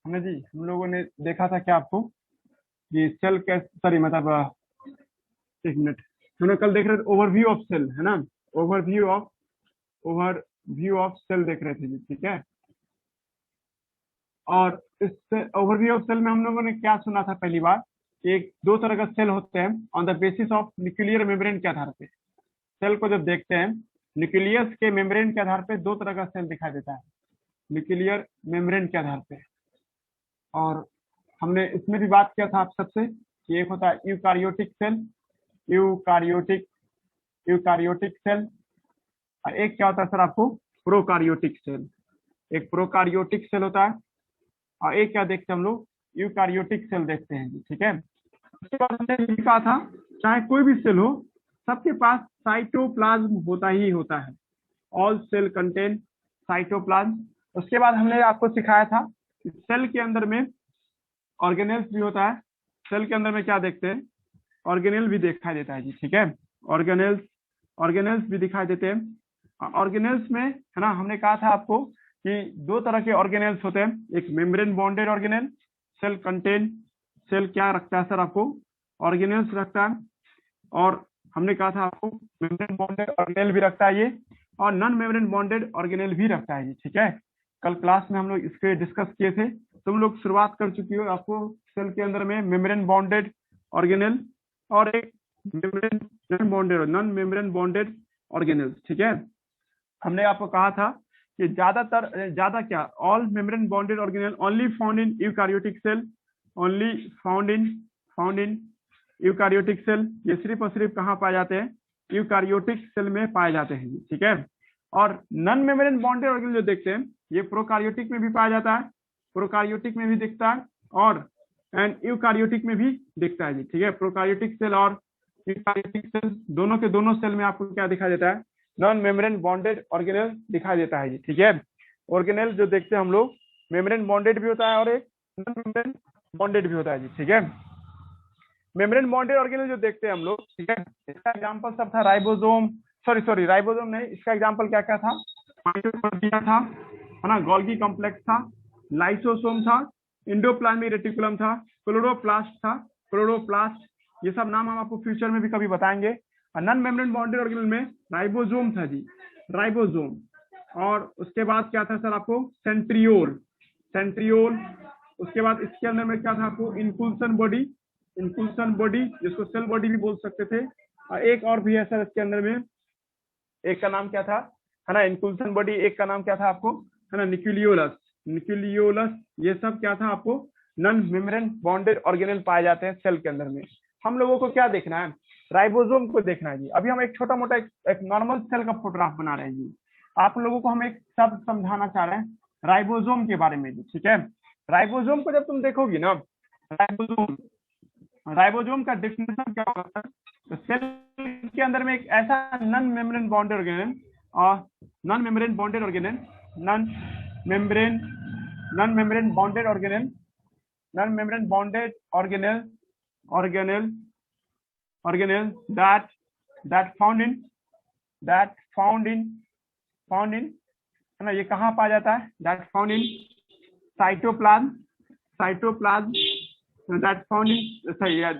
है ना जी। हम लोगों ने देखा था क्या आपको ये सेल कैसे, सॉरी मतलब एक मिनट, हम लोग कल देख रहे थे ओवरव्यू ऑफ सेल, है ना। Overview of overview of cell देख रहे थे जी, ठीक है। और इस ओवरव्यू ऑफ सेल में हम लोगों ने क्या सुना था पहली बार, कि एक दो तरह का सेल होते हैं on the basis of nuclear membrane के आधार पे। सेल को जब देखते हैं न्यूक्लियस के मेम्ब्रेन के आधार पे दो तरह का सेल दिखाई देता है, न्यूक्लियर मेम्ब्रेन के आधार पे। और हमने इसमें भी बात किया था आप सबसे कि एक होता है eukaryotic cell, eukaryotic eukaryotic cell, और एक क्या होता है सर आपको, प्रोकारियोटिक सेल। एक प्रोकारियोटिक सेल होता है और एक क्या देखते हैं हम लोग, यूकारियोटिक सेल देखते हैं जी, ठीक है। उसके बाद हमने ये भी कहा था चाहे कोई भी सेल हो सबके पास साइटोप्लाज्म होता ही होता है। All cell contain cytoplasm. उसके बाद हमने आपको सिखाया था कि सेल के अंदर में ऑर्गेनेल्स भी होता है। सेल के अंदर में क्या देखते हैं, ऑर्गेनेल भी दिखाई देता है जी, ठीक है। ऑर्गेनेल्स ऑर्गेनेल्स भी दिखाई देते हैं। ऑर्गेनेल्स में है ना, हमने कहा था आपको कि दो तरह के ऑर्गेनेल्स होते हैं, एक membrane bonded organelle, cell contain, cell क्या रखता है सर आपको, ऑर्गेनेल्स रखता है। और हमने कहा था आपको मेम्ब्रेन बॉन्डेड ऑर्गेनेल भी रखता है ये, और नॉन मेम्ब्रेन बॉन्डेड ऑर्गेनेल भी रखता है जी, ठीक है। कल क्लास में हम लोग इसके डिस्कस किए थे, तुम लोग शुरुआत कर चुकी हो। आपको सेल के अंदर में मेम्ब्रेन बॉन्डेड ऑर्गेनेल और एक membrane non bonded, non membrane bonded organelle, ठीक है। हमने आपको कहा था कि ज्यादा क्या, all membrane bonded organelle only found in eukaryotic cell, only found in eukaryotic cell. ये सिर्फ और सिर्फ कहाँ पाए जाते हैं, यूकारियोटिक सेल में पाए जाते हैं, ठीक है। और नॉन मेम्ब्रेन बॉन्डेड ऑर्गेनेल जो देखते हैं ये प्रोकारियोटिक में भी पाया जाता है, प्रोकारियोटिक में भी दिखता है, और एंड यूकारियोटिक में भी दिखता है जी, ठीक है। प्रोकारियोटिक सेल और यूकारियोटिक सेल दोनों के दोनों सेल में आपको क्या दिखाई देता है, नॉन मेम्ब्रेन बॉन्डेड ऑर्गेनेल दिखाई देता है जी, ठीक है। ऑर्गेनेल जो देखते हैं हम लोग मेम्ब्रेन बॉन्डेड भी होता है और एक नॉन मेम्ब्रेन बॉन्डेड भी होता है जी, ठीक है। मेम्ब्रेन बॉन्डेड ऑर्गेनेल जो देखते हैं हम लोग, ठीक है, इसका एग्जांपल सब था राइबोसोम, सॉरी राइबोसोम नहीं, इसका एग्जांपल क्या क्या था, माइटोकॉन्ड्रिया था, है ना, गोल्गी कॉम्प्लेक्स था, लाइसोसोम था, इंडोप्लाज्मिक रेटिकुलम था, क्लोरोप्लास्ट था, क्लोरोप्लास्ट, ये सब नाम हम आपको फ्यूचर में भी कभी बताएंगे। नॉन मेम्ब्रेन बॉन्डेड ऑर्गेनेल में राइबोसोम था जी, राइबोसोम। और उसके बाद क्या था सर आपको, सेंट्रियोल। उसके बाद इसके अंदर में क्या था आपको, इंकुल्सन बॉडी जिसको सेल बॉडी भी बोल सकते थे। और एक और भी है सर इसके अंदर में, एक का नाम क्या था, है ना, इंकुल्सन बॉडी, एक का नाम क्या था आपको, है ना, निक्यूलियोलस। ये सब क्या था आपको, नॉन मेम्ब्रेन बॉन्डेड ऑर्गेनेल पाए जाते हैं सेल के अंदर में। हम लोगों को क्या देखना है, राइबोसोम को देखना है जी। अभी हम एक छोटा मोटा एक नॉर्मल सेल का फोटोग्राफ बना रहे हैं जी। आप लोगों को हम एक शब्द समझाना चाह रहे हैं राइबोसोम के बारे में जी, ठीक है। राइबोसोम को जब तुम देखोगी ना, राइबोसोम राइबोसोम का डेफिनेशन क्या होता है, तो सेल के अंदर में एक ऐसा नॉन मेम्ब्रेन बॉन्डेड ऑर्गेनेल और non membrane bonded organelle non membrane non membrane bonded organelle non membrane bonded organelle organelle organelle that found in, है ना, ये कहाँ पाया जाता है, that found in cytoplasm that found in, सही है,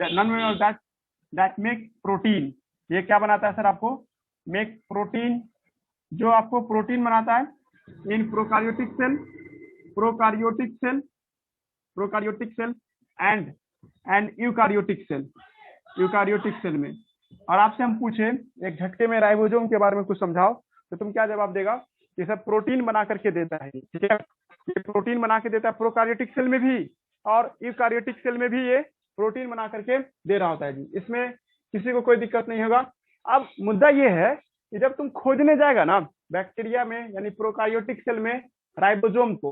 दैट मेक प्रोटीन। ये क्या बनाता है सर आपको, मेक प्रोटीन, जो आपको प्रोटीन बनाता है इन प्रोकारियोटिक सेल एंड यूकारियोटिक सेल में। और आपसे हम पूछे एक झटके में राइबोसोम के बारे में कुछ समझाओ, तो तुम क्या जवाब देगा, ये सब प्रोटीन बना करके देता है, ठीक है। ये प्रोटीन बना के देता है प्रोकारियोटिक सेल में भी और यूकारियोटिक सेल में भी, ये प्रोटीन बना करके दे रहा होता है जी। इसमें किसी को कोई दिक्कत नहीं होगा। अब मुद्दा ये है कि जब तुम खोजने जाएगा ना बैक्टीरिया में, यानी प्रोकारियोटिक सेल में राइबोसोम को,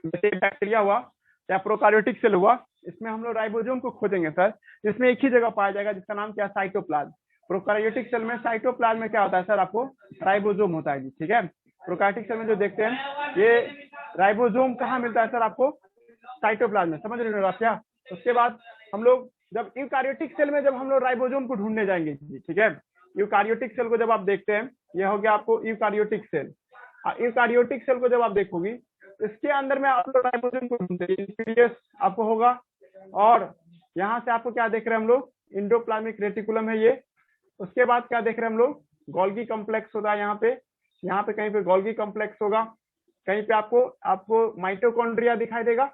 जैसे बैक्टीरिया हुआ या प्रोकारियोटिक सेल हुआ, इसमें हम लोग राइबोसोम को खोजेंगे सर, इसमें एक ही जगह पाया जाएगा जिसका नाम क्या है, साइटोप्लाज्म। प्रोकारियोटिक सेल में साइटोप्लाज्म में क्या होता है सर आपको, राइबोसोम होता है जी, ठीक है। प्रोकारियोटिक सेल में जो देखते हैं ये राइबोसोम कहाँ मिलता है सर आपको, साइटोप्लाज्म में, समझ रहे हो आप क्या। उसके बाद हम लोग जब यूकारियोटिक सेल में जब हम लोग राइबोसोम को ढूंढने जाएंगे जी, ठीक है। यूकारियोटिक सेल को जब आप देखते हैं, ये हो गया आपको यूकारियोटिक सेल। यूकारियोटिक सेल को जब आप देखोगी इसके अंदर में आप लोग राइबोसोम को ढूंढते हैं, न्यूक्लियस आपको होगा, और यहाँ से आपको क्या देख रहे हैं हम लोग, इंडोप्लाज्मिक रेटिकुलम है ये। उसके बाद क्या देख रहे हैं हम लोग, गोल्गी कॉम्प्लेक्स होता है यहाँ पे कहीं पे गोल्गी कॉम्प्लेक्स होगा, कहीं पे आपको माइटोकॉन्ड्रिया दिखाई देगा,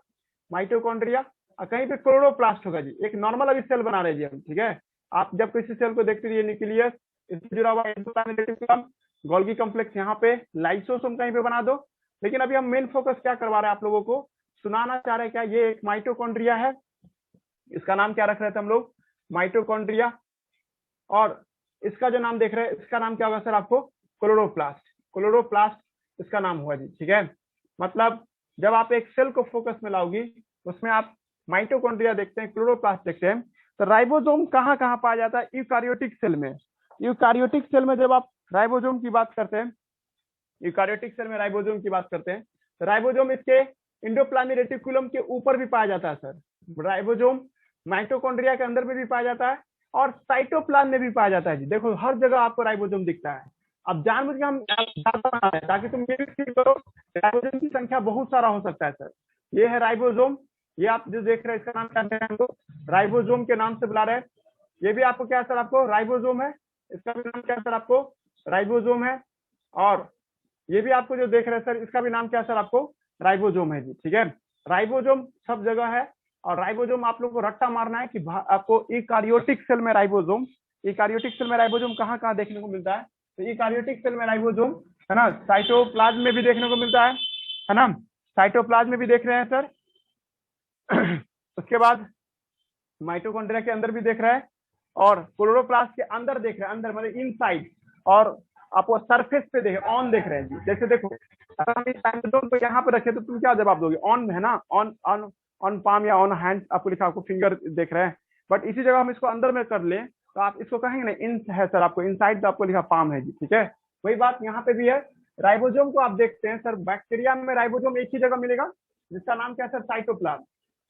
माइटोकॉन्ड्रिया, और कहीं पे क्लोरोप्लास्ट होगा जी। एक नॉर्मल अभी सेल बना रहे जी हम, ठीक है। आप जब किसी सेल को देखते रहिए, न्यूक्लियस, इससे जुड़ा हुआ इंडोप्लाज्मिक रेटिकुलम, गोल्गी कॉम्प्लेक्स, यहाँ पे लाइसोसोम कहीं पे बना दो। लेकिन अभी हम मेन फोकस क्या करवा रहे हैं, आप लोगों को सुनाना चाह रहे हैं क्या, ये एक माइटोकॉन्ड्रिया है, इसका नाम क्या रख रहे थे हम लोग, माइटोकॉन्ड्रिया। और इसका जो नाम देख रहे हैं, इसका नाम क्या होगा सर आपको, क्लोरोप्लास्ट, क्लोरोप्लास्ट इसका नाम हुआ जी, ठीक है। मतलब जब आप एक सेल को फोकस में लाओगी, उसमें आप माइटोकॉन्ड्रिया देखते हैं, क्लोरोप्लास्ट देखते हैं, तो राइबोसोम कहाँ कहाँ पाया जाता है, यूकारियोटिक सेल में। यूकारियोटिक सेल में जब आप राइबोसोम की बात करते हैं, यूकारियोटिक सेल में राइबोसोम की बात करते हैं, तो राइबोसोम इसके इंडोप्लाज्मिक रेटिकुलम के ऊपर भी पाया जाता है सर। राइबोसोम माइटोकॉन्ड्रिया के अंदर में भी पाया जाता है और साइटोप्लाज्म में भी पाया जाता है जी। देखो हर जगह आपको राइबोसोम दिखता है। अब जानबूझ के हम ज्यादा बना रहे हैं ताकि तुम ये भी फील करो राइबोसोम की संख्या बहुत सारा हो सकता है सर। ये है राइबोसोम, ये आप जो देख रहे हैं इसका नाम क्या है, हम लोग राइबोसोम के नाम से बुला रहे हैं। ये भी आपको क्या सर, आपको राइबोसोम है, इसका भी नाम क्या सर, आपको राइबोसोम है। और ये भी आपको जो देख रहे हैं सर, इसका भी नाम क्या सर, आपको राइबोसोम है जी, ठीक है। राइबोसोम सब जगह है, और राइबोसोम आप लोग को रट्टा मारना है कि आपको यूकारियोटिक सेल में राइबोसोम, यूकारियोटिक सेल में राइबोसोम कहाँ कहाँ देखने को मिलता है, तो यूकारियोटिक सेल में राइबोसोम है ना, साइटोप्लाज्म में भी देखने को मिलता है ना, साइटोप्लाज्म में भी देख रहे हैं सर। उसके बाद माइटोकॉन्ड्रिया के अंदर भी देख रहा है, और क्लोरोप्लास्ट के अंदर देख रहे हैं, अंदर मतलब इनसाइड, और आपको सरफेस पे देख ऑन देख रहे हैं जी। जैसे देखो अगर हम इस टाइम को यहाँ पे रखे तो तुम क्या जवाब दोगे, ऑन है ना, ऑन ऑन ऑन पाम या ऑन हैंड आपको लिखा, आपको फिंगर देख रहे हैं। बट इसी जगह हम इसको अंदर में कर लें तो आप इसको कहेंगे ना इन है सर, आपको इनसाइड आपको लिखा पाम है जी, ठीक है। वही बात यहाँ पे भी है। राइबोसोम को आप देखते हैं सर, बैक्टीरिया में राइबोसोम एक ही जगह मिलेगा जिसका नाम क्या है सर, साइटोप्लाज्म।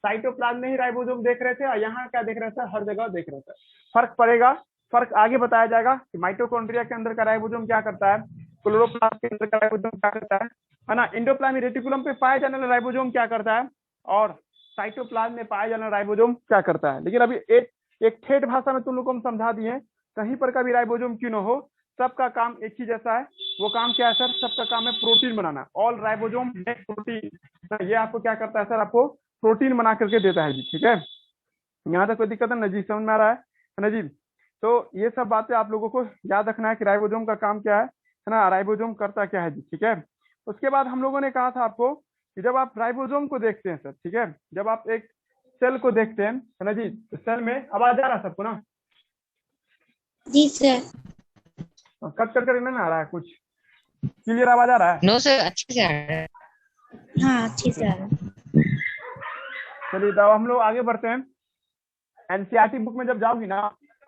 साइटोप्लाज्म में ही राइबोसोम देख रहे थे, और यहाँ क्या देख रहे थे, हर जगह देख रहे थे। फर्क पड़ेगा, फर्क आगे बताया जाएगा कि माइटोकॉन्ड्रिया के अंदर का राइबोसोम क्या करता है, क्लोरोप्लास्ट के अंदर का राइबोसोम क्या करता है ना, इंडोप्लाज्मिक रेटिकुलम पे पाए जाने वाला राइबोसोम क्या करता है, और साइटोप्लाज्म में पाया जाने वाला राइबोसोम क्या करता है। लेकिन अभी एक ठेठ भाषा में तुम लोग को हम समझा दिए, कहीं पर का भी राइबोसोम क्यों न हो, सबका काम एक ही जैसा है। वो काम क्या है सर, सबका काम है प्रोटीन बनाना। All ribosome make protein. ये आपको क्या करता है सर, आपको प्रोटीन बना करके देता है जी, ठीक है। यहाँ तक कोई दिक्कत है ना जी, समझ में आ रहा है ना जी। तो ये सब बातें आप लोगों को याद रखना है कि राइबोसोम का काम क्या है ना, राइबोसोम करता क्या है जी, ठीक है। उसके बाद हम लोगों ने कहा था आपको कि जब आप राइबोसोम को देखते हैं सर, ठीक है, जब आप एक सेल को देखते हैं है ना जी, तो सेल में आवाज आ रहा है सबको ना जी सर। कट कर नहीं आ रहा है, कुछ क्लियर आवाज आ रहा है? नो सर, अच्छे से आ रहा है। हाँ अच्छे से आ रहा है। चलिए तो हम लोग आगे बढ़ते हैं। एनसीईआरटी बुक में जब जाओगी ना,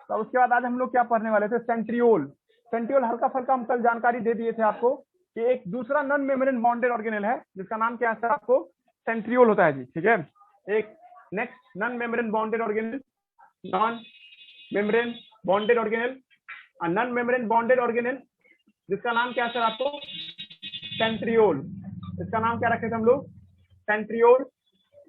तो उसके बाद आज हम लोग क्या पढ़ने वाले थे, सेंट्रियोल। सेंट्रियोल हल्का फल्का हम कल जानकारी दे दिए थे आपको कि एक दूसरा नॉन मेम्ब्रेन बॉन्डेड ऑर्गेनेल है जिसका नाम क्या है सर, आपको सेंट्रियोल होता है जी, ठीक है। एक next non membrane bonded organelle, non membrane bonded organelle, non membrane bonded organelle जिसका नाम क्या है सर, आपको सेंट्रियोल। इसका नाम क्या रखे थे हम लोग, सेंट्रियोल।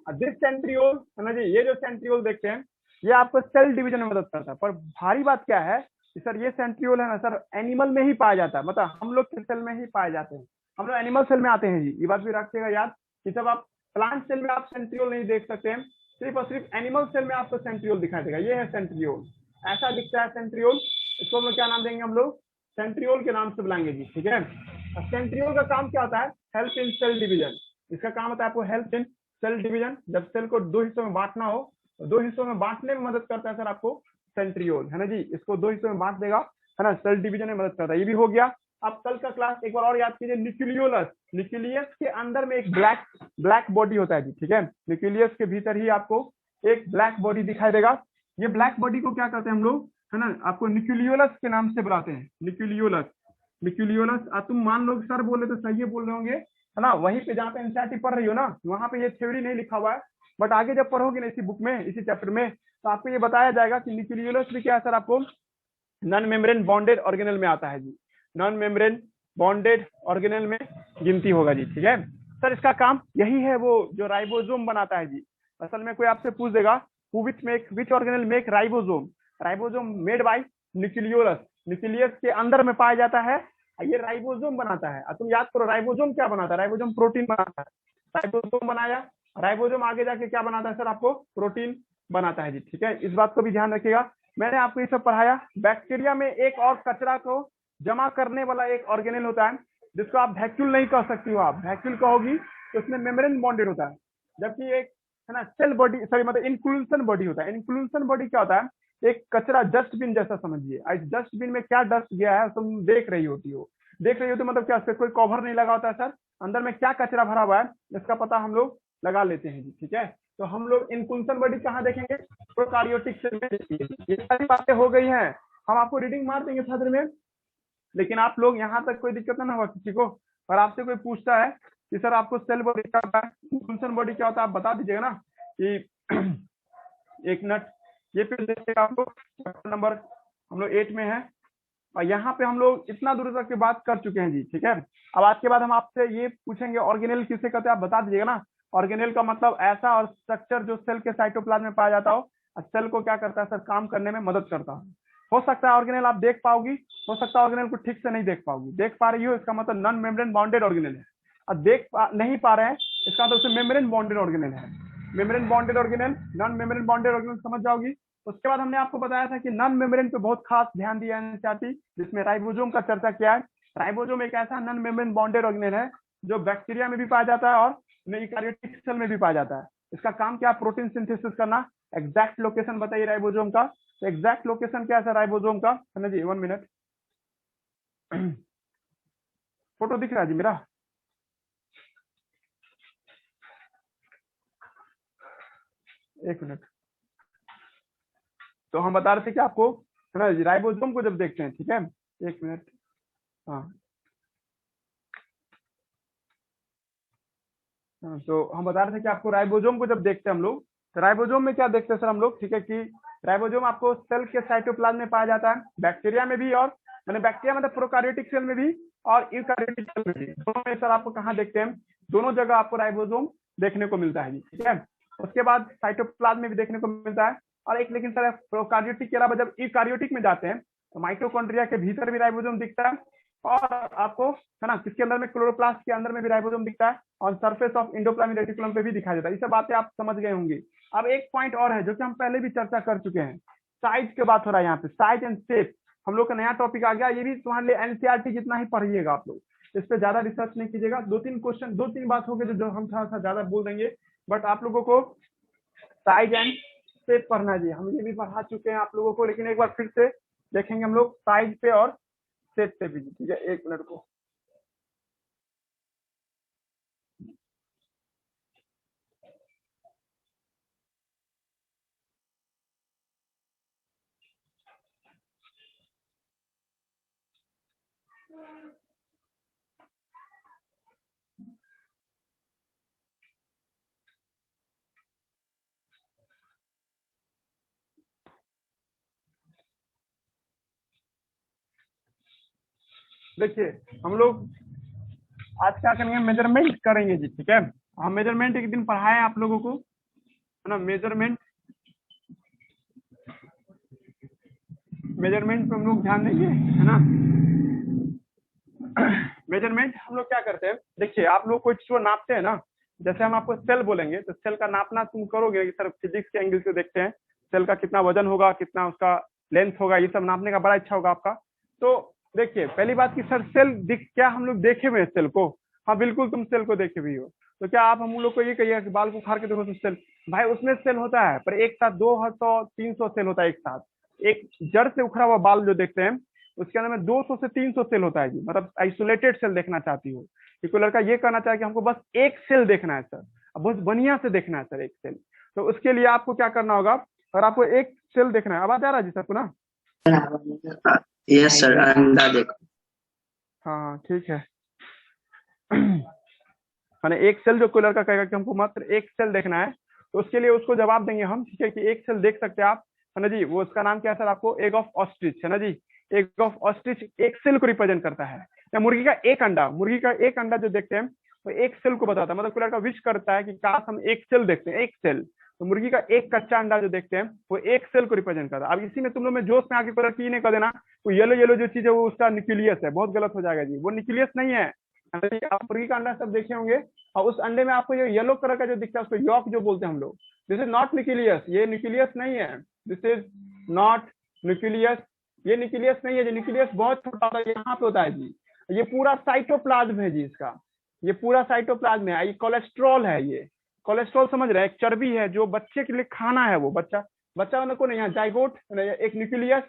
दिस सेंट्रियोल है ना जी, ये जो सेंट्रियोल देखते हैं ये आपको सेल डिवीजन में मदद करता है। पर भारी बात क्या है कि सर ये सेंट्रियोल है ना सर, एनिमल में ही पाया जाता है, मतलब हम लोग के सेल में ही पाए जाते हैं। हम लोग एनिमल सेल में आते हैं जी, ये बात भी रखिएगा याद कि जब आप प्लांट सेल में आप सेंट्रियोल नहीं देख सकते हैं, सिर्फ और सिर्फ एनिमल सेल में आपको सेंट्रियोल दिखाई देगा। ये है सेंट्रियोल, ऐसा दिखता है सेंट्रियोल। इसको हम लोग क्या नाम देंगे, हम लोग सेंट्रियोल के नाम से बुलाएंगे जी, ठीक है। सेंट्रियोल का काम क्या होता है, हेल्प इन सेल डिवीजन। इसका काम होता है आपको हेल्प इन सेल डिवीजन। जब सेल को दो हिस्सों में बांटना हो तो दो हिस्सों में बांटने में मदद करता है सर आपको सेंट्रियोल, है ना जी। इसको दो हिस्सों में बांट देगा, है ना, सेल डिवीजन में मदद करता है। ये भी हो गया। आप कल का क्लास एक बार और याद कीजिए, न्यूक्लियोलस। न्यूक्लियस के अंदर में एक ब्लैक बॉडी होता है जी, ठीक है। न्यूक्लियस के भीतर ही आपको एक ब्लैक बॉडी दिखाई देगा। ये ब्लैक बॉडी को क्या करते हैं हम लोग, है ना, आपको न्यूक्लियोलस के नाम से बुलाते हैं। Nucleolus, nucleolus. तुम मान लो सर बोले तो सही बोल रहे होंगे, है ना। वहीं पे जहाँ पे एनसीईआरटी पढ़ रही हो ना, वहां पे ये थ्योरी नहीं लिखा हुआ है, बट आगे जब पढ़ोगे ना इसी बुक में, इसी चैप्टर में, तो आपको ये बताया जाएगा कि न्यूक्लियोलस भी क्या है सर, आपको नॉन मेम्ब्रेन बॉन्डेड ऑर्गेनेल में आता है जी। नॉन मेम्ब्रेन बॉन्डेड ऑर्गेनेल में गिनती होगा जी, ठीक है। सर इसका काम यही है, वो जो राइबोसोम बनाता है जी। असल में कोई आपसे पूछ देगा विच organelle make ribosome, ribosome made by nucleolus, nucleus के अंदर में पाया जाता है, ये राइबोसोम बनाता है। तुम याद करो राइबोसोम क्या बनाता है, राइबोसोम प्रोटीन बनाता है, राइबोसोम बनाया, राइबोसोम आगे जाके क्या बनाता है सर, आपको प्रोटीन बनाता है जी। ठीक है, इस बात को भी ध्यान रखिएगा। मैंने आपको ये सब पढ़ाया। बैक्टीरिया में एक और कचरा को जमा करने वाला एक ऑर्गेनेल होता है जिसको आप वैक्यूल नहीं कह सकती हो, आप वैक्यूल कहोगी तो उसमें मेम्ब्रेन बॉन्डेड होता है, जबकि एक है ना सेल बॉडी, सॉरी मतलब इनक्लूजन बॉडी होता है। इनक्लूजन बॉडी क्या होता है, एक कचरा डस्टबिन जैसा समझिए। इस डस्टबिन में क्या डस्ट गया है तुम देख रही होती हो, देख रही होती मतलब क्या, उससे कोई कवर नहीं लगा होता है सर, अंदर में क्या कचरा भरा हुआ है इसका पता हम लोग लगा लेते हैं जी। ठीक है, तो हम लोग इनक्लूजन बॉडी कहाँ देखेंगे, प्रोकार्योटिक सेल में देखिए। ये सारी बातें हो गई हैं, हम आपको रीडिंग मार देंगे छात्र में, लेकिन आप लोग यहाँ तक कोई दिक्कत ना हुआ किसी को। और आपसे कोई पूछता है कि सर आपको सेल बॉडी क्या होता है, फंक्शन बॉडी क्या होता है, आप बता दीजिएगा ना कि एक मिनट, ये पेज देखिएगा आपको, चैप्टर नंबर हम लोग 8 में है, और यहाँ पे हम लोग इतना दूर तक की बात कर चुके हैं जी। ठीक है, अब आज के बाद हम आपसे ये पूछेंगे ऑर्गेनेल किसे कहते हैं, आप बता दीजिएगा ना। ऑर्गेनेल का मतलब ऐसा और स्ट्रक्चर जो सेल के साइटोप्लाज्म में पाया जाता हो, सेल को क्या करता है सर, काम करने में मदद करता है। हो सकता है ऑर्गेनेल आप देख पाओगी, हो सकता है ऑर्गेनेल को ठीक से नहीं देख पाओगी, देख पा रही हो इसका मतलब नॉन मेम्ब्रेन बाउंडेड ऑर्गेनेल है, अब नहीं पा रहे हैं इसका मतलब मेम्ब्रेन बाउंडेड ऑर्गेनेल है। Membrane bounded organelle, non membrane bounded organelle समझ जाओगी। उसके बाद हमने आपको बताया था कि नॉन मेम्ब्रेन पे बहुत खास ध्यान दिया है एनसीईआरटी, जिसमें राइबोसोम का चर्चा किया है। राइबोसोम एक ऐसा नॉन मेम्ब्रेन बाउंडेड ऑर्गेनेल है जो बैक्टीरिया में भी पाया जाता है और यूकारियोटिक सेल में भी पाया जाता है। इसका काम क्या, प्रोटीन सिंथेसिस करना। एग्जैक्ट लोकेशन बताइए राइबोसोम का, तो एग्जैक्ट लोकेशन क्या है राइबोसोम का, है ना जी, 1 मिनट, फोटो दिख रहा है जी मेरा, एक मिनट। तो हम बता रहे थे कि आपको है ना जी, राइबोसोम को जब देखते हैं, ठीक है, एक मिनट, हाँ तो हम बता रहे थे कि आपको राइबोसोम को जब देखते हैं हम लोग, तो राइबोसोम में क्या देखते हैं सर हम लोग, ठीक है, कि राइबोसोम आपको सेल के साइटोप्लाज्म में पाया जाता है, बैक्टीरिया में भी, और मैंने बैक्टीरिया मतलब प्रोकार्योटिक सेल में भी और यूकारियोटिक सेल में भी, दोनों में सर आपको कहाँ देखते हैं, दोनों जगह आपको राइबोसोम देखने को मिलता है जी। ठीक है, उसके बाद साइटोप्लाज्म में भी देखने को मिलता है, और एक लेकिन सर प्रोकार्योटिक के अलावा जब यूकारियोटिक में जाते हैं तो माइटोकॉन्ड्रिया के भीतर भी राइबोसोम दिखता है, और आपको है ना किसके अंदर में, क्लोरोप्लास्ट के अंदर में भी राइबोसोम दिखता है, और सरफेस ऑफ एंडोप्लाज्मिक रेटिकुलम पे भी दिखाई देता है। ये सब बातें आप समझ गए होंगे। अब एक पॉइंट और है जो कि हम पहले भी चर्चा कर चुके हैं, साइज की बात हो रहा है यहाँ पे, साइज एंड शेप हम लोग का नया टॉपिक आ गया। ये भी तुम्हारे लिए एनसीईआरटी जितना ही पढ़िएगा आप लोग, इस पे ज्यादा रिसर्च नहीं कीजिएगा। 2-3 क्वेश्चन, 2-3 बात हो गई जो हम थोड़ा सा ज्यादा बोल देंगे, बट आप लोगों को साइज एंड शेप पढ़ना चाहिए। हम ये भी पढ़ा चुके हैं आप लोगों को, लेकिन एक बार फिर से देखेंगे हम लोग साइज पे और शेप पे भी। ठीक है, एक मिनट को, देखिए हम लोग आज क्या करेंगे, मेजरमेंट करेंगे जी। ठीक है, हम मेजरमेंट एक दिन पढ़ाए आप लोगों को, है ना, मेजरमेंट पे हम लोग ध्यान देंगे, है ना। मेजरमेंट हम लोग क्या करते हैं, देखिए आप लोग कोई चीज नापते हैं ना, जैसे हम आपको सेल बोलेंगे तो सेल का नापना तुम करोगे, सर फिजिक्स के एंगल से देखते हैं सेल का कितना वजन होगा, कितना उसका लेंथ होगा, ये सब नापने का बड़ा इच्छा होगा आपका। तो देखिए पहली बात की सर सेल दिख, क्या हम लोग देखे हुए सेल को, हाँ बिल्कुल तुम सेल को देखे हुई हो, तो क्या आप हम लोग को ये कहिए कि बाल को उखाड़ के देखो तो सेल, भाई उसमें सेल होता है पर एक साथ 200-300 सेल होता है एक साथ। एक जड़ से उखड़ा हुआ बाल जो देखते हैं उसके अंदर में 200 से 300 सेल होता है जी, मतलब आइसोलेटेड सेल देखना चाहती हो कि कोई लड़का ये कहना चाहे कि हमको बस एक सेल देखना है सर, बहुत बढ़िया से देखना है सर एक सेल, तो उसके लिए आपको क्या करना होगा, अगर आपको एक सेल देखना है, आवाज आ रहा है जी सर पुनः? यस सर, अंडा देखो। हाँ ठीक है, मैंने एक सेल जो कोई लड़का कहेगा कि हमको मात्र एक सेल देखना है, तो उसके लिए उसको जवाब देंगे हम, ठीक है, कि एक सेल देख सकते हैं आप, है ना जी, वो उसका नाम क्या है सर, आपको एग ऑफ ऑस्ट्रिच, है ना जी। एग ऑफ ऑस्ट्रिच एक सेल को रिप्रेजेंट करता है, या मुर्गी का एक अंडा, मुर्गी का एक अंडा जो देखते हैं वो एक सेल को बताता है, मतलब कोई लड़का विश करता है कि काश हम एक सेल देखते हैं, एक सेल। तो मुर्गी का एक कच्चा अंडा जो देखते हैं वो एक सेल को रिप्रेजेंट करता है। अब इसी में तुम लोग में जोश में आके की नहीं कर देना तो येलो येलो जो चीज है वो उसका न्यूक्लियस है, बहुत गलत हो जाएगा जी, वो न्यूक्लियस नहीं है। आप मुर्गी का अंडा सब देखे होंगे और उस अंडे में आपको जो येलो कलर का जो दिखता है उसको यॉक जो बोलते हैं हम लोग, दिस इज नॉट न्यूक्लियस, ये न्यूक्लियस नहीं है, दिस इज नॉट न्यूक्लियस, ये न्यूक्लियस नहीं है जी, न्यूक्लियस बहुत छोटा होता है, यहाँ पे होता है जी, ये पूरा साइटोप्लाज्म है जी इसका, ये पूरा साइटोप्लाज्म है, ये कोलेस्ट्रॉल है, ये कोलेस्ट्रॉल समझ रहे हैं, एक चर्बी है जो बच्चे के लिए खाना है, वो बच्चा को नहीं, यहाँ जाइगोट एक न्यूक्लियस,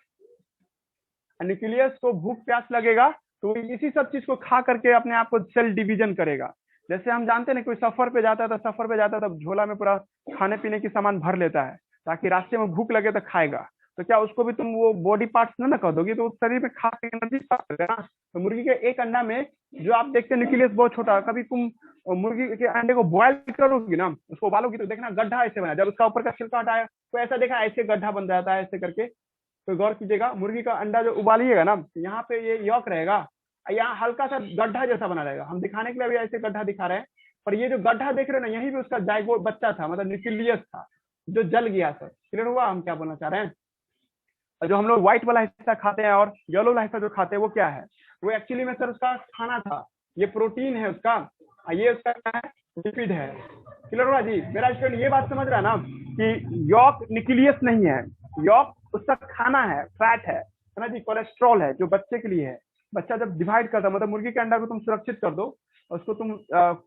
न्यूक्लियस को भूख प्यास लगेगा तो इसी सब चीज को खा करके अपने आप को सेल डिवीजन करेगा। जैसे हम जानते हैं ना कोई सफर पे जाता है तो सफर पे जाता है तो झोला में पूरा खाने पीने की सामान भर लेता है ताकि रास्ते में भूख लगे तो खाएगा, तो क्या उसको भी तुम वो बॉडी पार्ट्स ना कर दोगी तो उस शरीर में खा के एनर्जी प्राप्त करेगा। तो मुर्गी के एक अंडा में जो आप देखते हैं न्यूक्लियस बहुत छोटा, कभी तुम मुर्गी के अंडे को बॉयल करोगी ना, उसको उबालोगी तो देखना गड्ढा ऐसे बना, जब उसका ऊपर का छिलका हटाया तो ऐसा देखा ऐसे गड्ढा बन जाता है ऐसे करके। तो गौर कीजिएगा मुर्गी का अंडा जो उबालिएगा ना यहाँ पे ये यॉक रहेगा, यहाँ हल्का सा गड्ढा जैसा बना रहेगा, हम दिखाने के लिए अभी ऐसे गड्ढा दिखा रहे हैं, पर ये जो गड्ढा देख रहे हो ना यहीं पे उसका जाइगोट बच्चा था, मतलब न्यूक्लियस था जो जल गया सर। क्लियर हुआ हम क्या बोलना चाह रहे हैं? जो हम लोग व्हाइट वाला हिस्सा खाते हैं और येलो वाला हिस्सा जो खाते हैं वो क्या है, वो एक्चुअली में सर उसका खाना था, ये प्रोटीन है उसका, ये उसका क्या है, लिपिड है। क्लियर हुआ जी? मेरा स्टूडेंट ये बात समझ रहा है ना कि यॉक न्यूक्लियस नहीं है, यॉक उसका खाना है, फैट है ना जी, कोलेस्ट्रॉल है जो बच्चे के लिए है। बच्चा जब डिवाइड करता है, मतलब मुर्गी के अंडा को तुम सुरक्षित कर दो और उसको तुम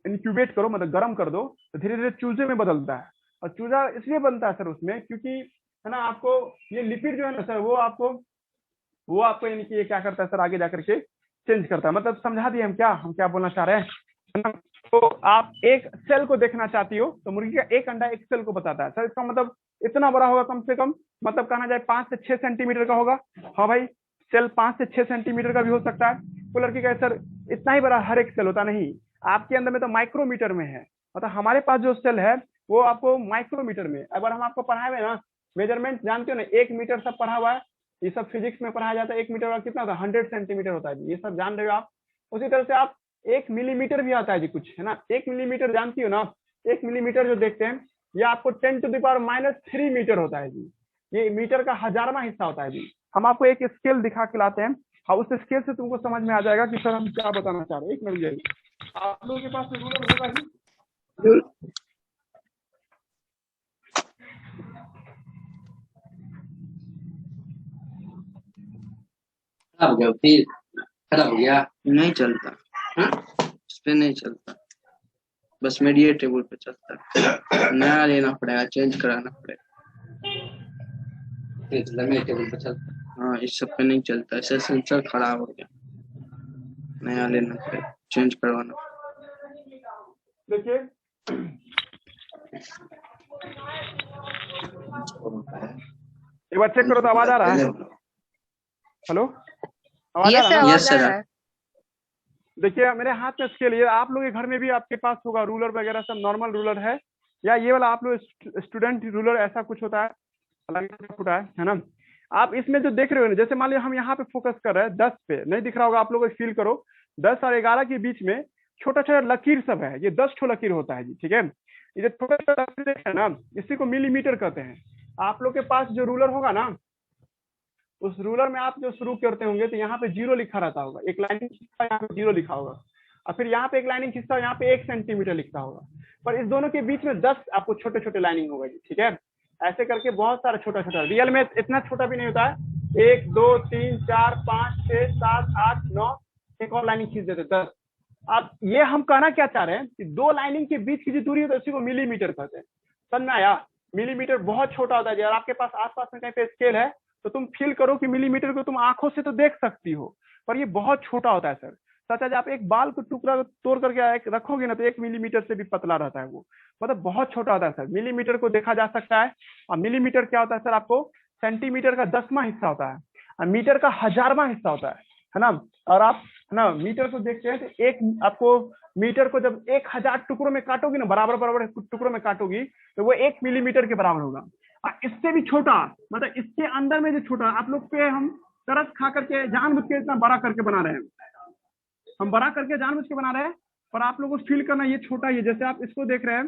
इंक्यूबेट करो, मतलब गर्म कर दो, तो धीरे धीरे चूजे में बदलता है। और चूजा इसलिए बनता है सर उसमें क्योंकि है ना आपको ये लिपिड जो है ना सर वो आपको यानी कि ये क्या करता है सर आगे जाकर के चेंज करता है। मतलब समझा दिए हम क्या बोलना चाह रहे हैं। तो आप एक सेल को देखना चाहती हो तो मुर्गी का एक अंडा एक सेल को बताता है सर, इसका मतलब इतना बड़ा होगा कम से कम, मतलब कहना जाए 5 से 6 सेंटीमीटर का होगा। हाँ भाई सेल 5 से 6 सेंटीमीटर का भी हो सकता है। तो लड़की का सर इतना ही बड़ा हर एक सेल होता नहीं, आपके अंदर में तो माइक्रोमीटर में है, मतलब हमारे पास जो सेल है वो आपको माइक्रोमीटर में। अगर हम आपको पढ़ाए हुए ना मेजरमेंट जानते हो ना, 1 मीटर सब पढ़ा हुआ है, ये सब फिजिक्स में पढ़ाया जाता है। 1 मीटर का कितना होता है, 100 सेंटीमीटर होता है, ये सब जान रहे हो आप। उसी तरह से आप 1 मिलीमीटर भी आता है जी कुछ, है ना, 1 मिलीमीटर जानती हो ना, 1 मिलीमीटर जो देखते हैं ये आपको 10⁻³ मीटर होता है जी, ये मीटर का 1000वां हिस्सा होता है जी। हम आपको एक स्केल दिखा के लाते हैं, हाँ उस स्केल से तुमको समझ में आ जाएगा कि सर हम क्या बताना चाह रहे हैं। एक मिनट जाइए, आप लोगों के पास रूलर होगा जी? खराब हो गया, फिर खराब हो गया, नहीं चलता इस पे, नहीं चलता, बस मीडिया टेबल पे चलता है, नया लेना पड़ेगा, चेंज कराना पड़ेगा। टेबल पे चलता, हाँ इस सब पे नहीं चलता, ऐसे सेंसर खराब हो गया, नया लेना पड़ेगा, चेंज करवाना। देखिए एक बार चेक करो तो आवाज आ रहा है? हेलो आवाज आ रहा है? Yes sir. देखिए मेरे हाथ में स्केल, ये आप लोग के घर में भी आपके पास होगा रूलर वगैरह, सब नॉर्मल रूलर है, या ये वाला आप लोग स्टूडेंट रूलर ऐसा कुछ होता है अलग होता है ना। आप इसमें जो देख रहे हो ना, जैसे मान लो हम यहाँ पे फोकस कर रहे हैं 10 पे, नहीं दिख रहा होगा आप लोग, फील करो 10 और 11 के बीच में छोटा छोटा लकीर सब है, ये 10 ठो लकीर होता है जी, ठीक है। ये जो छोटा छोटा लकीर है ना इसी को मिलीमीटर कहते हैं। आप लोग के पास जो रूलर होगा ना उस रूलर में आप जो शुरू करते होंगे तो यहाँ पे 0 लिखा रहता होगा, एक लाइनिंग हिस्सा यहाँ पे 0 लिखा होगा, और फिर यहाँ पे एक लाइनिंग हिस्सा यहाँ पे 1 सेंटीमीटर लिखा होगा, पर इस दोनों के बीच में 10 आपको छोटे छोटे लाइनिंग होगा जी, ठीक है। ऐसे करके बहुत सारा छोटा छोटा, रियल में इतना छोटा भी नहीं होता है, 1 2 3 4 5 6 7 8 9, एक और लाइनिंग खींच देते 10। आप ये हम कहना क्या चाह रहे हैं कि 2 लाइनिंग के बीच की जो दूरी है तो उसी को मिलीमीटर कहते हैं। समझ में आया? मिलीमीटर बहुत छोटा होता है। अगर आपके पास आसपास में कहीं पे स्केल है तो तुम फील करो कि मिलीमीटर को तुम आंखों से तो देख सकती हो, पर ये बहुत छोटा होता है सर। सच है, आप एक बाल को टुकड़ा तोड़ करके रखोगे ना तो 1 मिलीमीटर से भी पतला रहता है वो, मतलब बहुत छोटा होता है सर। मिलीमीटर को देखा जा सकता है, और मिलीमीटर क्या होता है सर, आपको सेंटीमीटर का 10वां हिस्सा होता है, और मीटर का 1000वां हिस्सा होता है ना। और आप है ना मीटर को देखते हैं तो एक आपको मीटर को जब 1000 टुकड़ों में काटोगी ना, बराबर बराबर टुकड़ों में काटोगी तो वो 1 मिलीमीटर के बराबर होगा। इससे भी छोटा, मतलब इसके अंदर में जो छोटा, आप लोग पे हम तरस खा करके जानबूझ के इतना बड़ा करके बना रहे हैं, हम बड़ा करके जानबूझ के बना रहे हैं, और आप लोगों को फील करना ये छोटा ही है, जैसे आप इसको देख रहे हैं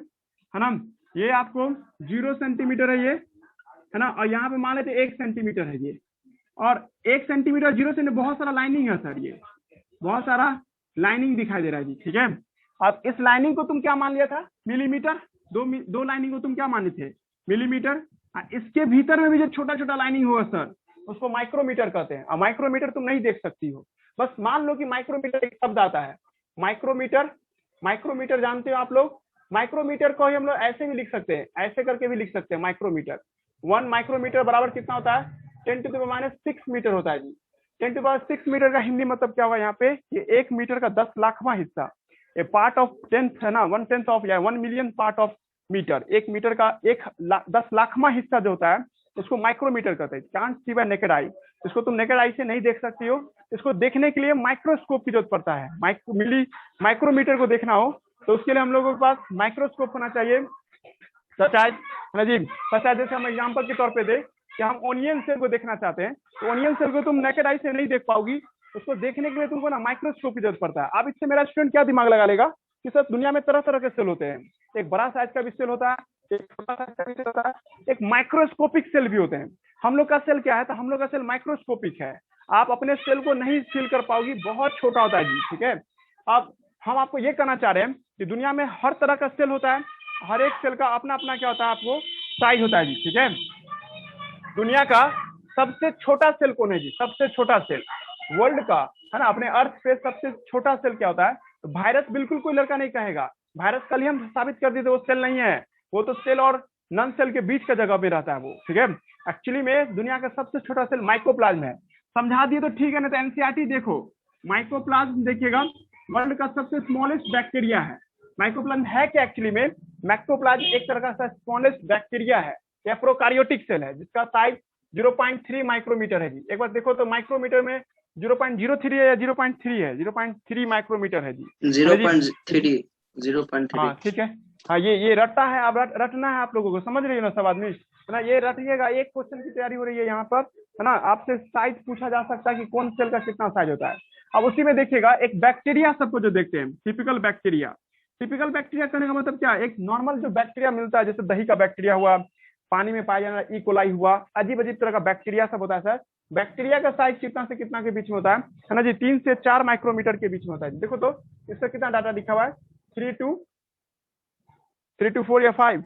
है ना, ये आपको 0 सेंटीमीटर है ये, है ना, और यहाँ पे मान लेते 1 सेंटीमीटर है ये, और 1 सेंटीमीटर 0 से बहुत सारा लाइनिंग है सर, ये बहुत सारा लाइनिंग दिखाई दे रहा है जी, ठीक है। अब इस लाइनिंग को तुम क्या मान लिया था, मिलीमीटर, दो लाइनिंग को तुम क्या माने थे, मिलीमीटर। इसके भीतर में भी जो छोटा छोटा लाइनिंग होगा सर, उसको माइक्रोमीटर कहते हैं। अब माइक्रोमीटर तुम नहीं देख सकती हो, बस मान लो कि माइक्रोमीटर एक शब्द आता है, माइक्रोमीटर। माइक्रोमीटर जानते हो आप लोग, माइक्रोमीटर को ही हम लोग ऐसे भी लिख सकते हैं, ऐसे करके भी लिख सकते हैं माइक्रोमीटर। 1 माइक्रोमीटर बराबर कितना होता है, 10⁻⁶ मीटर होता है जी। 10⁻⁶ मीटर का हिंदी मतलब क्या हुआ यहाँ पे, ये 1 मीटर का 10 लाखवां हिस्सा, ए पार्ट ऑफ 10th है ना, 1/10 ऑफ या 1 million part of metre. 1 metre का 10 लाखवां हिस्सा जो होता है उसको माइक्रोमीटर कहते हैं। Can't see bye naked eye, इसको तुम नेकेड आई से नहीं देख सकती हो, इसको देखने के लिए माइक्रोस्कोप की जरूरत पड़ता है। माइक्रोमीटर को देखना हो तो उसके लिए हम लोगों के पास माइक्रोस्कोप होना चाहिए। जैसे हम एग्जाम्पल के तौर पे दे कि हम ओनियन सेल को देखना चाहते हैं, तो ओनियन सेल को तुम नेकेड आई से नहीं देख पाओगी, उसको देखने के लिए तुमको ना माइक्रोस्कोप की जरूरत पड़ता है। अब इससे मेरा स्टूडेंट क्या दिमाग लगा लेगा कि सर दुनिया में तरह तरह के सेल होते हैं, एक बड़ा साइज का भी सेल होता है, एक छोटा साइज का भी सेल होता है, एक माइक्रोस्कोपिक सेल भी होते हैं। हम लोग का सेल क्या है, तो हम लोग का सेल माइक्रोस्कोपिक है। आप अपने सेल को नहीं फील कर पाओगी, बहुत छोटा होता है जी, ठीक है। अब हम आपको ये कहना चाह रहे हैं कि दुनिया में हर तरह का सेल होता है, हर एक सेल का अपना अपना क्या होता है, आपको साइज होता है जी, ठीक है। दुनिया का सबसे छोटा सेल कौन है जी, सबसे छोटा सेल वर्ल्ड का, है ना, अपने अर्थ पे सबसे छोटा सेल क्या होता है, तो वायरस बिल्कुल कोई लड़का नहीं कहेगा, वायरस कल ही हम साबित कर दिए थे वो सेल नहीं है, वो तो सेल और नॉन सेल के बीच का जगह पे रहता है वो, ठीक है। एक्चुअली में दुनिया का सबसे छोटा सेल माइक्रोप्लाज्म है। समझा दिए तो ठीक है, ना तो एनसीईआरटी देखो, माइक्रोप्लाज्म देखिएगा वर्ल्ड का सबसे स्मॉलेस्ट बैक्टीरिया है। माइक्रोप्लाज्म है क्या, एक्चुअली में माइक्रोप्लाज्म एक तरह का स्मॉलेस्ट बैक्टीरिया है या प्रोकार्योटिक सेल है, जिसका साइज 0.3 माइक्रोमीटर है जी। एक बार देखो तो माइक्रोमीटर में 0.03 है या 0.3 है, 0.3 माइक्रोमीटर है जी, 0.3। हाँ ठीक है। हाँ ये रटता है, अब रटना है आप लोगों को, समझ रही है ना सब आदमी, है ना, ये रटिएगा। एक क्वेश्चन की तैयारी हो रही है यहाँ पर, है ना, आपसे साइज पूछा जा सकता है कि कौन सेल का कितना साइज होता है। अब उसी में देखिएगा एक बैक्टीरिया सबको जो देखते हैं, टिपिकल बैक्टीरिया। टिपिकल बैक्टीरिया करने का मतलब क्या है, एक नॉर्मल जो बैक्टीरिया मिलता है, जैसे दही का बैक्टीरिया हुआ, पानी में पाया जाना ई कोलाई हुआ, अजीब अजीब तरह का बैक्टीरिया सब होता है सर। बैक्टीरिया का साइज कितना से कितना के बीच में होता है ना जी, 3 से 4 माइक्रोमीटर के बीच में होता है। देखो तो इसका कितना डाटा लिखा हुआ है, 3 to 4 या 5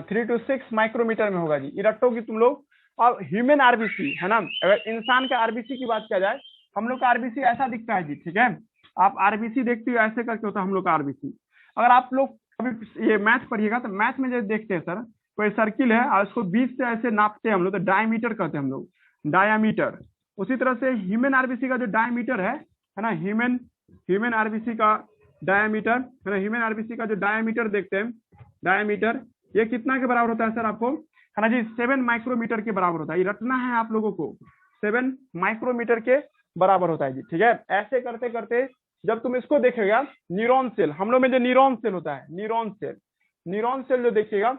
3 to 6 माइक्रोमीटर में होगा जी, ये रटोगी तुम लोग। और ह्यूमन आरबीसी है ना, अगर इंसान का आरबीसी की बात किया जाए, हम लोग का आरबीसी ऐसा दिखता है जी, ठीक है। आप आरबीसी देखते हो ऐसे करके होता है हम लोग का आरबीसी। अगर आप लोग कभी ये मैथ पढ़िएगा तो मैथ में जब देखते हैं सर, कोई सर्किल है और उसको 20 से ऐसे नापते हैं हम लोग, तो डायमीटर कहते हैं हम लोग, डायामीटर। उसी तरह से ह्यूमन आरबीसी का जो डायमीटर है ना, ह्यूमन आरबीसी का डायमीटर है ना, ह्यूमन आरबीसी का जो डायमीटर देखते हैं, डायमीटर ये कितना के बराबर होता है सर आपको, है ना जी, 7 माइक्रोमीटर के बराबर होता है। ये रटना है आप लोगों को, 7 माइक्रोमीटर के बराबर होता है जी, ठीक है। ऐसे करते करते जब तुम इसको देखेगा, न्यूरॉन सेल, हम लोग में जो न्यूरॉन सेल होता है, न्यूरॉन सेल जो देखिएगा,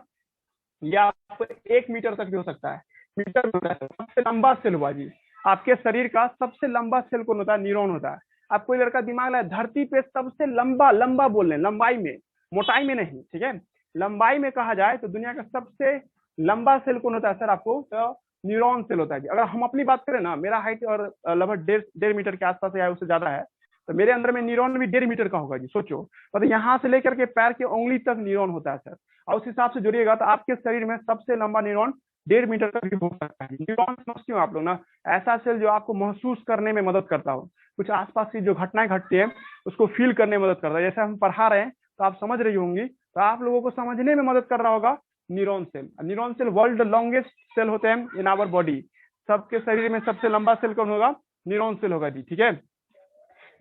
या आपको 1 मीटर तक भी हो सकता है, मीटर होता है। सबसे लंबा सेल हुआ जी, आपके शरीर का सबसे लंबा सेल कौन होता है, न्यूरॉन होता है। आप कोई लड़का दिमाग लगाए, धरती पे सबसे लंबा बोल रहे हैं, लंबाई में, मोटाई में नहीं, ठीक है, लंबाई में कहा जाए तो दुनिया का सबसे लंबा सेल कौन होता है सर आपको, तो न्यूरॉन सेल होता है जी। अगर हम अपनी बात करें ना, मेरा हाइट और लगभग 1.5 मीटर के आसपास है, उससे ज्यादा है, तो मेरे अंदर में न्यूरॉन भी 1.5 मीटर का होगा जी। सोचो, मतलब यहाँ से लेकर के पैर के उंगली तक न्यूरॉन होता है सर। और उस हिसाब से जोड़िएगा तो आपके शरीर में सबसे लंबा न्यूरॉन 1.5 मीटर का भी हो सकता है। न्यूरॉन समझते हो आप लोग ना, ऐसा सेल जो आपको महसूस करने में मदद करता हो, कुछ आसपास की जो घटनाएं घटती है उसको फील करने में मदद करता है। जैसे हम पढ़ा रहे हैं तो आप समझ रही होंगी, तो आप लोगों को समझने में मदद कर रहा होगा neuron cell. Neuron cell world longest cell होते हैं इन आवर बॉडी, सबके शरीर में सबसे लंबा सेल कौन होगा, न्यूरॉन सेल होगा जी, ठीक है।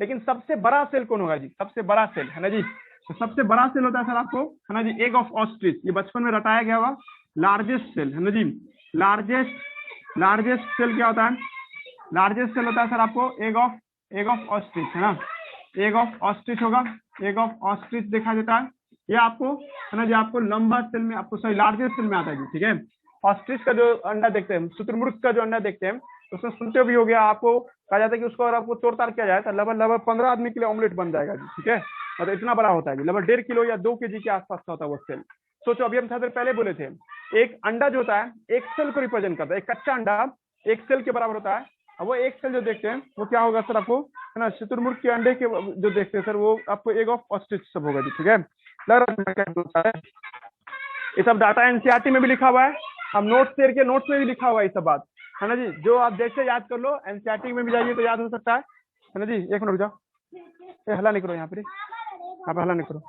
लेकिन सबसे बड़ा सेल कौन होगा जी, सबसे बड़ा सेल, है ना जी, तो सबसे बड़ा सेल होता है सर आपको, है ना जी, एग ऑफ ऑस्ट्रिच, ये बचपन में रटाया गया होगा, लार्जेस्ट सेल, है ना जी, लार्जेस्ट सेल क्या होता है, लार्जेस्ट सेल होता है सर आपको एग ऑफ ऑस्ट्रिच, है ना, एग ऑफ ऑस्ट्रिच होगा, एग ऑफ ऑस्ट्रिच देखा जाता है। ये आपको, है ना जी, आपको लंबा सेल में, आपको सॉरी लार्जेस्ट सेल में आता है जी, ठीक है। ऑस्ट्रिच का जो अंडा देखते हैं, शुतुरमुर्ग का जो अंडा देखते हैं, तो उसमें सुनते भी हो गया, आपको कहा जाता है कि उसको अगर आपको तोड़ ताड़ किया जाए तो लगभग लगभग 15 आदमी के लिए ऑमलेट बन जाएगा जी, ठीक है। मतलब इतना बड़ा होता है जी, लगभग 1.5 किलो या 2 केजी के आसपास का होता है वो सेल। सोचो अभी हम थोड़ी देर पहले बोले थे, एक अंडा जो होता है एक सेल को रिप्रेजेंट करता है, एक कच्चा अंडा एक सेल के बराबर होता है। अब वो एक सेल जो देखते हैं वो क्या होगा सर, आपको है ना शुतुरमुर्ग के अंडे के जो देखते हैं सर, वो आपको एग ऑफ ऑस्ट्रिच सब होगा जी, ठीक है। लग रहा है ये सब डाटा एनसीईआरटी में भी लिखा हुआ है, हम नोट्स शेयर के नोट्स में भी लिखा हुआ है ये सब बात, है ना जी। जो आप जैसे याद कर लो, एनसीईआरटी में भी जाइए तो याद हो सकता है ना जी। एक मिनट रुक जाओ, हल्ला नहीं करो यहाँ पे, आप हल्ला नहीं करो,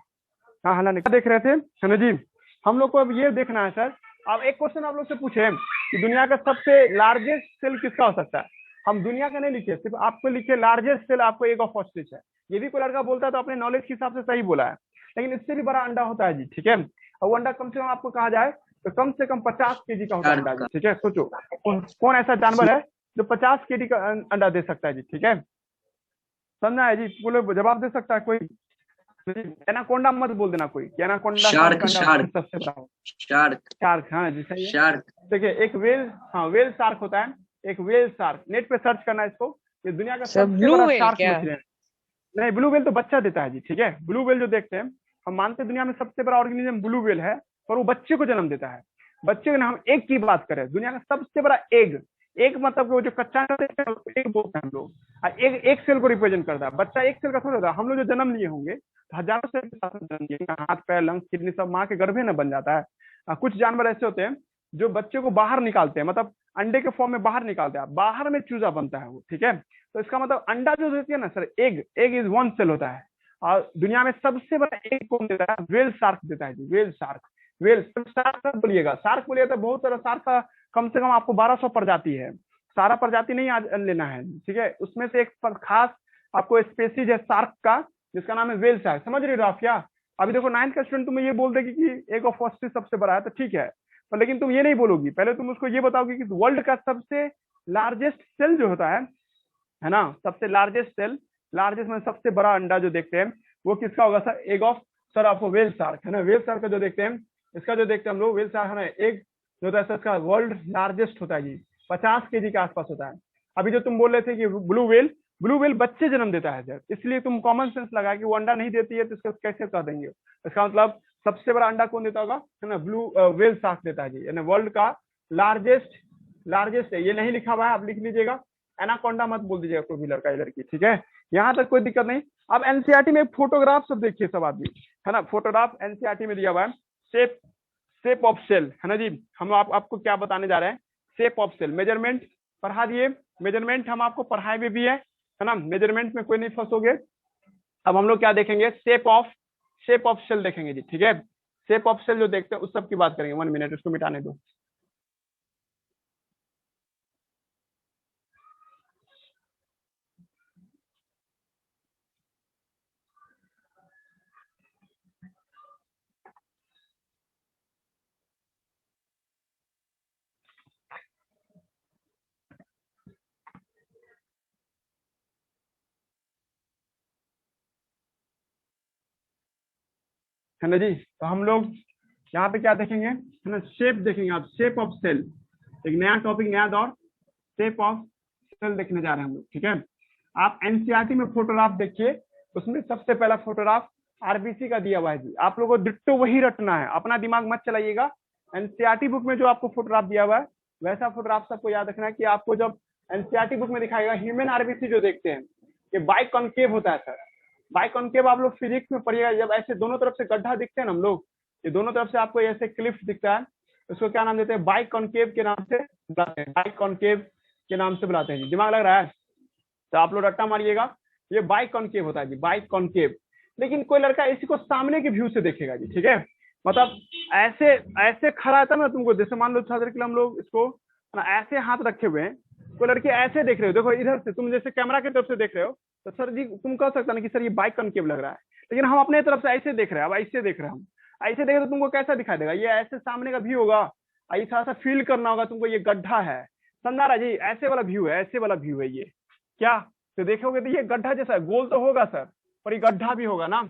हाँ हल्ला नहीं देख रहे थे, है ना जी। हम लोग को अब ये देखना है सर, अब एक क्वेश्चन आप लोग से पूछे कि दुनिया का सबसे लार्जेस्ट सेल किसका हो सकता है। हम दुनिया का नहीं लिखे, सिर्फ आपको लिखे लार्जेस्ट सेल आपको एग ऑफ ऑस्ट्रिच है। ये भी कोई लड़का बोलता है तो अपने नॉलेज के हिसाब से सही बोला है, लेकिन इससे भी बड़ा अंडा होता है जी, ठीक है। और वो अंडा कम से कम आपको कहा जाए तो कम से कम 50 केजी का होता है अंडा जी, ठीक है। सोचो कौन ऐसा जानवर है जो 50 केजी का अंडा दे सकता है जी, ठीक है। समझा है जी, बोलो जवाब दे सकता है कोई। एनाकोंडा मत बोल देना कोई, एनाकोंडा शार्क सबसे बड़ा हो। शार्क, हाँ जी सही है। शार्क देखिए एक वेल, हाँ वेल शार्क होता है, एक वेल शार्क, नेट पे सर्च करना है इसको, ये दुनिया का सबसे बड़ा शार्क मछली है। नहीं ब्लू वेल तो बच्चा देता है जी, ठीक है। ब्लू वेल जो देखते हैं हम मानते हैं दुनिया में सबसे बड़ा ऑर्गेनिज्म ब्लू वेल है, पर वो बच्चे को जन्म देता है। बच्चे को हम एग की बात करें, दुनिया का सबसे बड़ा एग, एक मतलब वो जो कच्चा एग बोलते हैं हम लोग, एक सेल को रिप्रेजेंट करता है। बच्चा एक सेल का थोड़ा होता है, हम लोग जो जन्म लिए होंगे तो हजारों सेल के साथ जन्म लिए, हाथ पैर लंग्स किडनी सब माँ के गर्भ में बन जाता है। कुछ जानवर ऐसे होते हैं जो बच्चे को बाहर निकालते हैं, मतलब अंडे के फॉर्म में बाहर निकालते हैं, बाहर में चूजा बनता है वो, ठीक है। तो इसका मतलब अंडा जो देती है ना सर, एग इज 1 सेल होता है। और दुनिया में सबसे बड़ा एग कौन देता है, वेल शार्क देता है जी, वेल शार्क। वेल शार्क बोलिएगा, शार्क बोलिएगा तो बहुत सारा शार्क का कम से कम आपको 1200 प्रजाति है, सारा प्रजाति नहीं आज लेना है, ठीक है। उसमें से एक खास आपको स्पेसीज है शार्क का, जिसका नाम है वेल शार्क। समझ रही हो आप क्या। अभी देखो 9th का स्टूडेंट तुम्हें ये बोल देगी कि एग ऑफ ऑस्ट्रिच सबसे बड़ा है, तो ठीक है, पर लेकिन तुम ये नहीं बोलोगी, पहले तुम उसको ये बताओगी कि वर्ल्ड का सबसे लार्जेस्ट सेल जो होता है ना, सबसे लार्जेस्ट सेल, लार्जेस्ट में सबसे बड़ा अंडा जो देखते हैं वो किसका होगा सर, एग ऑफ सर आपको वेल शार्क, है ना। वेल शार्क का जो देखते हैं, इसका जो देखते हैं हम लोग वेल शार्क है ना, एग जो होता है इसका वर्ल्ड लार्जेस्ट होता है जी, 50 केजी के आसपास होता है। अभी जो तुम बोल रहे थे कि ब्लू वेल बच्चे जन्म देता है सर, इसलिए तुम कॉमन सेंस लगा कि वो अंडा नहीं देती है तो इसको कैसे कर देंगे। इसका मतलब सबसे बड़ा अंडा कौन देता होगा, है ना, ब्लू वेल शार्क देता है जी, यानी वर्ल्ड का लार्जेस्ट है। ये नहीं लिखा हुआ है, आप लिख लीजिएगा, एनाकोंडा मत बोल दीजिएगा कोई भी लड़का या लड़की, ठीक है। यहाँ तक कोई दिक्कत नहीं। अब एनसीईआरटी में फोटोग्राफ सब देखिए सब आदमी, है ना, फोटोग्राफ एनसीईआरटी में दिया हुआ है। शेप ऑफ सेल, है ना जी। हम आपको क्या बताने जा रहे हैं, शेप ऑफ सेल, मेजरमेंट पढ़ा दिए, मेजरमेंट हम आपको पढ़ाए में भी है ना, मेजरमेंट में कोई नहीं फंसोगे। अब हम लोग क्या देखेंगे, शेप ऑफ सेल देखेंगे जी, ठीक है। शेप ऑफ सेल जो देखते हैं उस सब की बात करेंगे। 1 मिनट उसको मिटाने दो। है ना जी। तो हम लोग यहाँ पे क्या देखेंगे, है ना, शेप देखेंगे। आप शेप ऑफ सेल, एक नया टॉपिक, नया दौर, शेप ऑफ सेल देखने जा रहे हैं हम लोग, ठीक है। आप एनसीईआरटी में फोटोग्राफ देखिए, उसमें सबसे पहला फोटोग्राफ आरबीसी का दिया हुआ है जी। आप लोगों को डिट्टो वही रटना है, अपना दिमाग मत चलाइएगा। एनसीईआरटी बुक में जो आपको फोटोग्राफ दिया हुआ है वैसा फोटोग्राफ सबको याद रखना है कि आपको जब एनसीईआरटी बुक में दिखाएगा ह्यूमन आरबीसी जो देखते हैं ये बाइकॉन्केव होता है सर। बाइकॉन्केव आप लोग फिजिक्स में पढ़िएगा, जब ऐसे दोनों तरफ से गड्ढा दिखते हैं ना हम लोग, ये दोनों तरफ से आपको ऐसे क्लिफ दिखता है, उसको क्या नाम देते हैं, बाइकॉन्केव के नाम से बुलाते हैं, बाइकॉन्केव के नाम से बुलाते हैं जी। दिमाग लग रहा है तो आप लोग रट्टा मारिएगा, ये बाइकॉन्केव होता है जी, बाइकॉन्केव। लेकिन कोई लड़का इसी को सामने के व्यू से देखेगा जी, ठीक है, मतलब ऐसे ऐसे खड़ा था ना तुमको, जैसे मान लो छात्र के लिए हम लोग इसको ऐसे हाथ रखे हुए हैं, कोई लड़के ऐसे देख रहे हो, देखो इधर से तुम जैसे कैमरा की तरफ से देख रहे हो तो सर जी तुम कह सकता ना कि सर ये बाइकॉन्केव लग रहा है, लेकिन हम अपने तरफ से ऐसे देख रहे हैं। अब ऐसे देख रहे हैं हम, ऐसे देख रहे तो तुमको कैसा दिखाई देगा, ये ऐसे सामने का व्यू होगा, ऐसा सा फील करना होगा तुमको, ये गड्ढा है, समझा रहा जी, ऐसे वाला व्यू है, ऐसे वाला व्यू है ये, क्या तो देखोगे तो ये गड्ढा जैसा गोल तो होगा सर, पर ये गड्ढा भी होगा ना।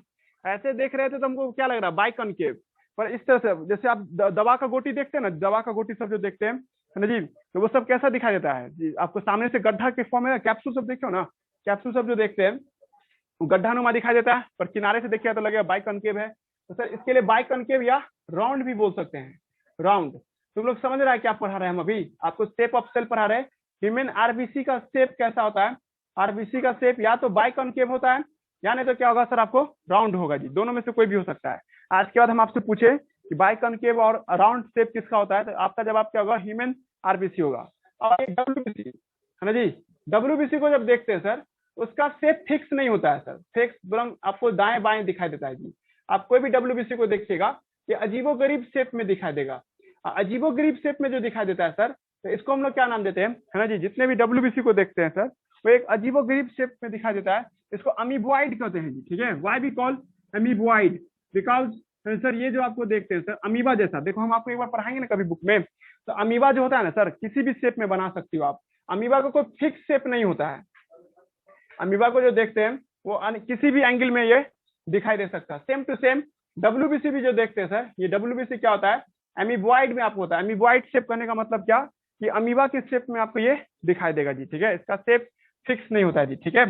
ऐसे देख रहे थे तो हमको क्या लग रहा है, बाइकॉन्केव। पर इस तरह से जैसे आप दवा का गोटी देखते हैं ना, दवा का गोटी सब जो देखते हैं है ना जी। तो वो सब कैसा दिखाई देता है जी, आपको सामने से गड्ढा के फॉर्म में कैप्सूल सब देखो ना, कैप्सूल सब जो देखते हैं वो गड्ढानुमा दिखाई देता है, पर किनारे से देखिए तो लगेगा बाइकॉनकेव है। तो सर इसके लिए बाइकॉनकेव या राउंड भी बोल सकते हैं, राउंड। तुम लोग समझ रहा है क्या पढ़ा रहे हैं हम अभी, आपको शेप ऑफ सेल पढ़ा रहे हैं। ह्यूमन आरबीसी का शेप कैसा होता है, आरबीसी का शेप या तो बाइकॉनकेव होता है या नहीं तो क्या होगा सर आपको राउंड होगा जी, दोनों में से कोई भी हो सकता है। आज के बाद हम आपसे पूछे कि बाइकॉनकेव और राउंड शेप किसका होता है, तो आपका जवाब क्या होगा, ह्यूमन आरबीसी होगा। और डब्ल्यूबीसी है ना जी, डब्ल्यूबीसी को जब देखते हैं सर उसका शेप फिक्स नहीं होता है सर, फिक्स बरंग आपको दाएं बाएं दिखाई देता है जी। आप कोई भी डब्ल्यूबीसी को देखिएगा ये अजीबोगरीब शेप में दिखाई देगा। अजीबोगरीब शेप में जो दिखाई देता है सर, तो इसको हम लोग क्या नाम देते हैं, है ना जी। जितने भी डब्ल्यूबीसी को देखते हैं सर वो एक अजीबोगरीब शेप में दिखाई देता है, इसको अमीबॉइड कहते हैं जी, ठीक है। Why we call amoeboid, because sir ये जो आपको देखते हैं सर अमीबा जैसा, देखो हम आपको एक बार पढ़ाएंगे ना कभी बुक में, तो अमीबा जो होता है ना सर किसी भी शेप में बना सकती हो आप। अमीबा का कोई फिक्स शेप नहीं होता है, अमीबा को जो देखते हैं वो किसी भी एंगल में ये दिखाई दे सकता है। सेम टू सेम डब्ल्यूबीसी भी जो देखते हैं सर, ये डब्ल्यूबीसी क्या होता है, अमीबॉइड में आपको होता है। अमीबॉइड शेप करने का मतलब क्या, कि अमीबा के शेप में आपको ये दिखाई देगा जी, ठीक है। इसका शेप फिक्स नहीं होता है जी, ठीक है।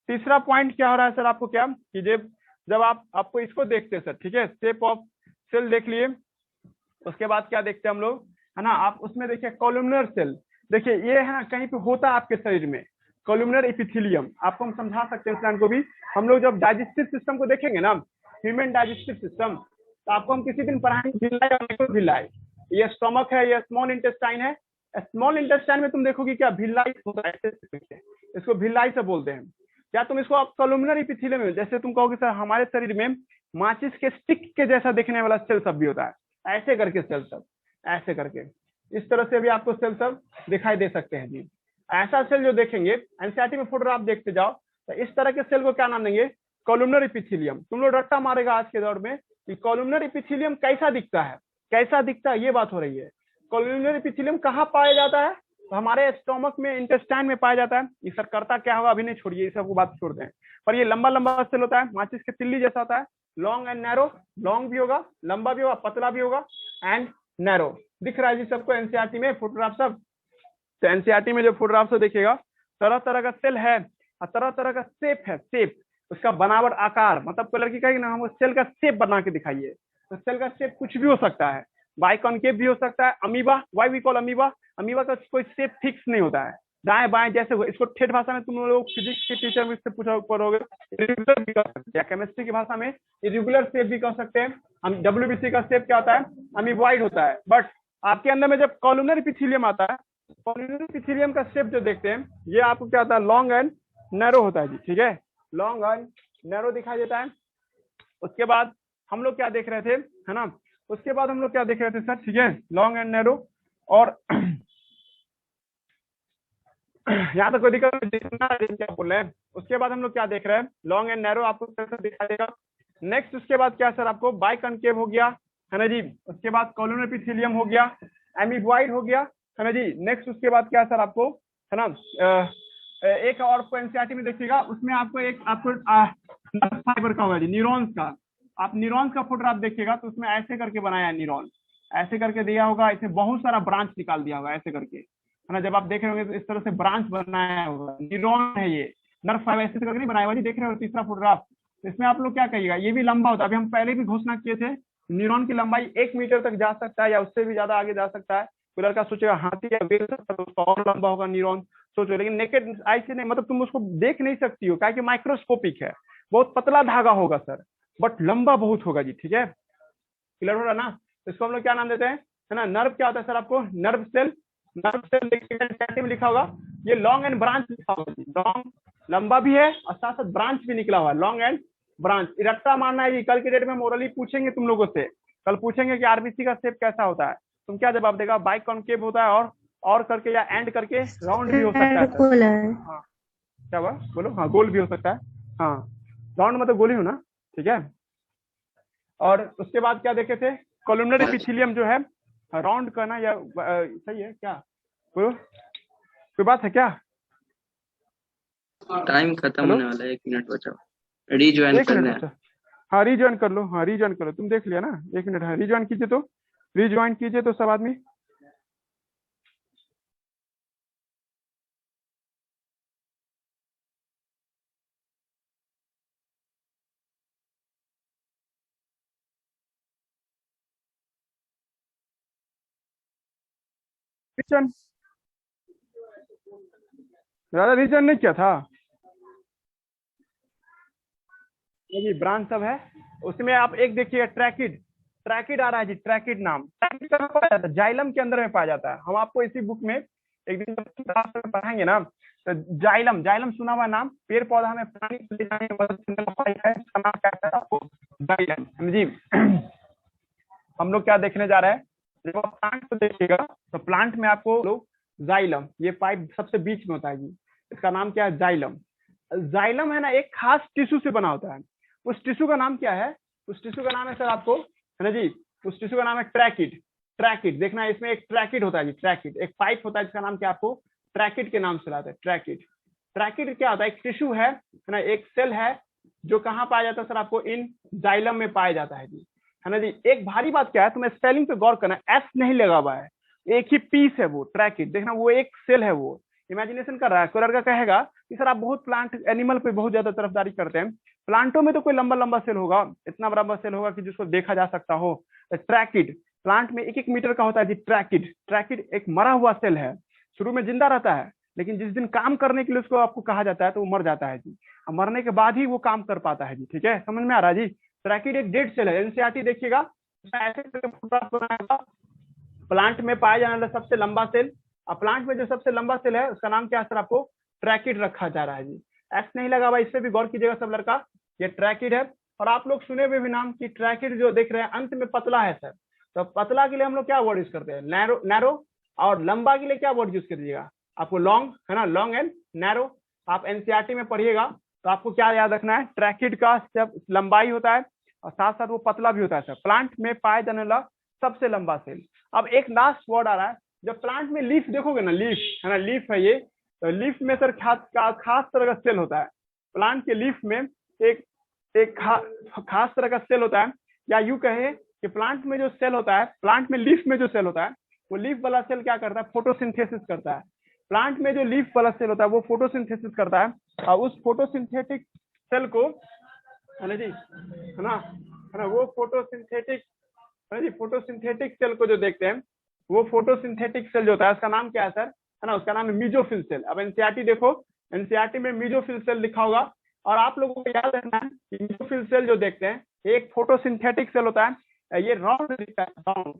तीसरा पॉइंट क्या हो रहा है सर आपको, क्या कि जब आपको इसको देखते हैं सर, ठीक है, शेप ऑफ सेल देख लिए, उसके बाद क्या देखते हैं हम लोग, है ना, आप उसमें देखिए कॉलमनर सेल, देखिए ये है ना कहीं पे होता है आपके शरीर में कॉलमनर एपिथेलियम, आपको हम समझा सकते हैं इस लाइन को भी। हम लोग जब डाइजेस्टिव सिस्टम को देखेंगे ना, ह्यूमन डाइजेस्टिव सिस्टम, तो आपको हम किसी दिन पढ़ाएंगे भिलाई और मैक्रोविलाई। ये स्टमक है, ये स्मॉल इंटेस्टाइन है। स्मॉल इंटेस्टाइन में तुम देखोगे क्या भिलाई होता है, इसको भिलाई से बोलते हैं। या तुम इसको आप कॉलमनर एपिथेलियम में, जैसे तुम कहोगे सर हमारे शरीर में माचिस के स्टिक के जैसा दिखने वाला सेल सब भी होता है, ऐसे करके सेल सब, ऐसे करके इस तरह से भी आपको सेल सब दिखाई दे सकते हैं जी। ऐसा सेल जो देखेंगे एनसीईआरटी में फोटो आप देखते जाओ, तो इस तरह के सेल को क्या नाम देंगे, कॉलमनर एपिथेलियम। तुम लोग रट्टा मारेगा आज के दौर में कि कॉलमनर एपिथेलियम कैसा दिखता है, कैसा दिखता है, ये बात हो रही है। कॉलमनर एपिथेलियम कहाँ पाया जाता है, तो हमारे स्टोमक में, इंटेस्टाइन में पाया जाता है। ये सर करता क्या होगा अभी नहीं, छोड़िए ये सब बात छोड़ दें। पर ये लंबा लंबा सेल होता है, माचिस के तिल्ली जैसा होता है, लॉन्ग एंड नैरो, लॉन्ग भी होगा, लंबा भी होगा, पतला भी होगा एंड नैरो। दिख रहा है जी सबको एनसीईआरटी में फोटोग्राफ सब। तो एनसीईआरटी में जो फोटोग्राफ से देखिएगा तरह तरह का सेल है और तरह तरह का शेप है, शेप उसका बनावट, आकार, मतलब कोई लड़की कहेगी ना हमको सेल का शेप बना के दिखाइए, तो सेल का शेप कुछ भी हो सकता है, बाइकॉनकेव भी हो सकता है। Amoeba, why we call amoeba, amoeba का कोई शेप फिक्स नहीं होता है, दाएं बाएं जैसे हो। इसको ठेठ भाषा में तुम लोग फिजिक्स के टीचर में से पूछा पढ़ोगे, इरेगुलर भी कह सकते हैं, केमिस्ट्री की भाषा में इरेगुलर शेप भी कह सकते हैं। हम डब्ल्यूबीसी का शेप क्या होता है, अमीबॉइड होता है। बट आपके अंदर में जब कॉलमनर एपिथेलियम आता है, कॉलमनर एपिथेलियम का शेप जो देखते हैं ये आपको क्या होता है, लॉन्ग एंड नैरो होता है जी, ठीक है, लॉन्ग एंड नैरो दिखाई देता है। उसके बाद हम लोग क्या देख रहे थे, है ना, उसके बाद हम लोग क्या देख रहे थे सर, ठीक है, लॉन्ग एंड नैरो। और यहाँ तक कोई दिक्कत क्या बोल रहे हैं। उसके बाद हम लोग क्या देख रहे हैं, लॉन्ग एंड नैरो आपको कैसे दिखाई देगा। नेक्स्ट उसके बाद क्या सर आपको बाइकॉनकेव हो गया, है ना जी। उसके बाद कॉलमनर एपिथेलियम हो गया, अमीबॉइड हो गया, है ना जी। नेक्स्ट उसके बाद क्या सर आपको, है ना, एक और एनसीईआरटी में देखिएगा, उसमें आपको एक आपको फाइबर का होगा जी, न्यूरॉन्स का। आप न्यूरॉन्स का फोटोग्राफ देखिएगा तो उसमें ऐसे करके बनाया है न्यूरॉन, ऐसे करके दिया होगा, इसमें बहुत सारा ब्रांच निकाल दिया होगा ऐसे करके, है ना। जब आप देख रहे होंगे तो इस तरह से ब्रांच बनाया होगा, न्यूरॉन है ये, नर्व फाइबर ऐसे करके नहीं बनाया हुआ जी, देख रहे हो तीसरा फोटोग्राफ। इसमें आप लोग क्या कहिएगा, ये भी लंबा होता है। अभी हम पहले भी घोषणा किए थे न्यूरॉन की लंबाई 1 मीटर तक जा सकता है या उससे भी ज्यादा आगे जा सकता है। कोई लड़का सोचेगा हाथी या बेल तो उसका और लंबा होगा न्यूरॉन, सोचो, लेकिन नेकेड आई से नहीं, मतलब तुम उसको देख नहीं सकती हो, क्या कि माइक्रोस्कोपिक है, बहुत पतला धागा होगा सर, बट लंबा बहुत होगा जी, ठीक है, क्लियर हो रहा ना। इसको हम लोग क्या नाम देते हैं, है ना। नर्व क्या होता है सर आपको, नर्व सेल, नर्व सेल में लिखा होगा, ये लॉन्ग एंड ब्रांच लिखा होगा, लॉन्ग लंबा भी है और साथ साथ ब्रांच भी निकला हुआ है, लॉन्ग एंड ब्रांच। इरट्टा मानना है, कल की डेट में मोरली पूछेंगे तुम लोगों से, कल पूछेंगे कि आरबीसी का शेप कैसा होता है, तुम क्या जवाब देगा, बाइकॉनकेव होता है और करके या एंड करके राउंड भी हो सकता है। हाँ क्या हुआ बोलो, हाँ गोल भी हो सकता है, हाँ राउंड मतलब गोल ही हो ना, ठीक है। और उसके बाद क्या देखे थे, कॉलमनर एपिथेलियम जो है राउंड करना या सही है क्या, कोई बात है क्या। टाइम खत्म होने वाला है, 1 मिनट बचा, रीज्वाइन करना है। हाँ रीज्वाइन कर लो, हाँ रीज्वाइन करो, तुम देख लिया ना, 1 मिनट है, रीज्वाइन कीजिए तो सब आदमी। रिविजन ज्यादा रिविजन नहीं किया था ये ब्रांच सब है। उसमें आप एक देखिए ट्रैकिड, ट्रैकिड आ रहा है जी, ट्रैकिड नाम। ट्रैकिड कहाँ पाया जाता है? जाइलम के अंदर में पाया जाता है। हम आपको इसी बुक में एक दिन जब पढ़ाएंगे ना, तो जाइलम, जाइलम सुना हुआ नाम, पेड़ पौधा में पानी ले जाने में मदद करने वाला है, इसका नाम क्या है आपको? जाइलम जी। हम लोग क्या देखने जा रहे हैं, जब आप प्लांट को देखिएगा तो प्लांट में आपको लोग जाइलम, ये पाइप सबसे बीच में होता है जी, इसका नाम क्या है? जाइलम। जाइलम है ना एक खास टिश्यू से बना होता है। उस टिश्यू का नाम क्या है? उस टिश्यू का नाम है सर आपको, है ना जी, उस टिश्यू का नाम है ट्रैकिड। ट्रैकिड देखना, इसमें एक ट्रैकिड होता है जी, ट्रैकिड एक पाइप होता है जिसका नाम क्या आपको ट्रैकिड के नाम से लाता है। ट्रैकिड, ट्रैकिड क्या होता है? एक टिश्यू है ना, एक सेल है जो कहाँ पाया जाता है सर आपको? इन जाइलम में पाया जाता है जी, है ना जी। एक भारी बात क्या है, तुम्हें स्पेलिंग पे गौर करना, एस नहीं लगा हुआ है, एक ही पीस है वो ट्रैकिड। देखना वो एक सेल है, वो इमेजिनेशन कर रहा है। कोई लड़का कहेगा कि सर आप बहुत प्लांट एनिमल पे बहुत ज्यादा तरफदारी करते हैं, प्लांटों में तो कोई लंबा लंबा सेल होगा, इतना बड़ा सेल होगा कि जिसको देखा जा सकता हो। ट्रैकिड प्लांट में 1-1 मीटर का होता है जी ट्रैकिड। ट्रैकिड एक मरा हुआ सेल है, शुरू में जिंदा रहता है, लेकिन जिस दिन काम करने के लिए उसको आपको कहा जाता है तो वो मर जाता है जी, मरने के बाद ही वो काम कर पाता है जी। ठीक है, समझ में आ रहा है जी। ट्रैकिड एक डेड सेल है। एनसीईआरटी देखिएगा, ऐसे प्लांट में पाया जाने वाला सबसे लंबा सेल, और प्लांट में जो सबसे लंबा सेल है उसका नाम क्या है सर? आपको ट्रैकिड रखा जा रहा है जी। एस नहीं लगा हुआ, इस पे भी गौर कीजिएगा सब लड़का, ये ट्रैकिड है। और आप लोग सुने हुए भी नाम कि ट्रैकिड जो देख रहे हैं अंत में पतला है सर, तो पतला के लिए हम लोग क्या वर्ड यूज करते हैं? Narrow, narrow. और लंबा के लिए क्या वर्ड यूज कर दीजिएगा? आपको लॉन्ग, है ना, लॉन्ग एंड नैरो। आप एनसीईआरटी में पढ़िएगा तो आपको क्या याद रखना है? ट्रैकिड का जब लंबाई होता है और साथ साथ वो पतला भी होता है सर। प्लांट में पाया जाने वाला सबसे लंबा सेल। अब एक लास्ट वर्ड आ रहा है, जब प्लांट में लीफ देखोगे ना, लीफ है ना, लीफ है ये, तो लीफ में सर खास तरह का सेल होता है। प्लांट के लीफ में एक खास तरह का सेल होता है, या यूं कहे कि प्लांट में जो सेल होता है, प्लांट में लीफ में जो सेल होता है, वो लीफ वाला सेल क्या करता है? फोटोसिंथेसिस करता है। प्लांट में जो लीफ वाला सेल होता है वो फोटोसिंथेसिस करता है, और उस फोटोसिंथेटिक सेल को, है ना जी, है ना, वो फोटोसिंथेटिक, है ना जी, फोटोसिंथेटिक सेल को जो देखते हैं, वो फोटोसिंथेटिक सेल जो होता है उसका नाम क्या है सर? है ना, उसका नाम है मीजोफिल सेल। अब एनसीईआरटी देखो, एनसीईआरटी में मीजोफिल सेल लिखा होगा, और आप लोगों को याद रखना है कि मीजोफिल सेल जो देखते हैं एक फोटोसिंथेटिक सेल होता है, ये राउंड दिखता है, राउंड।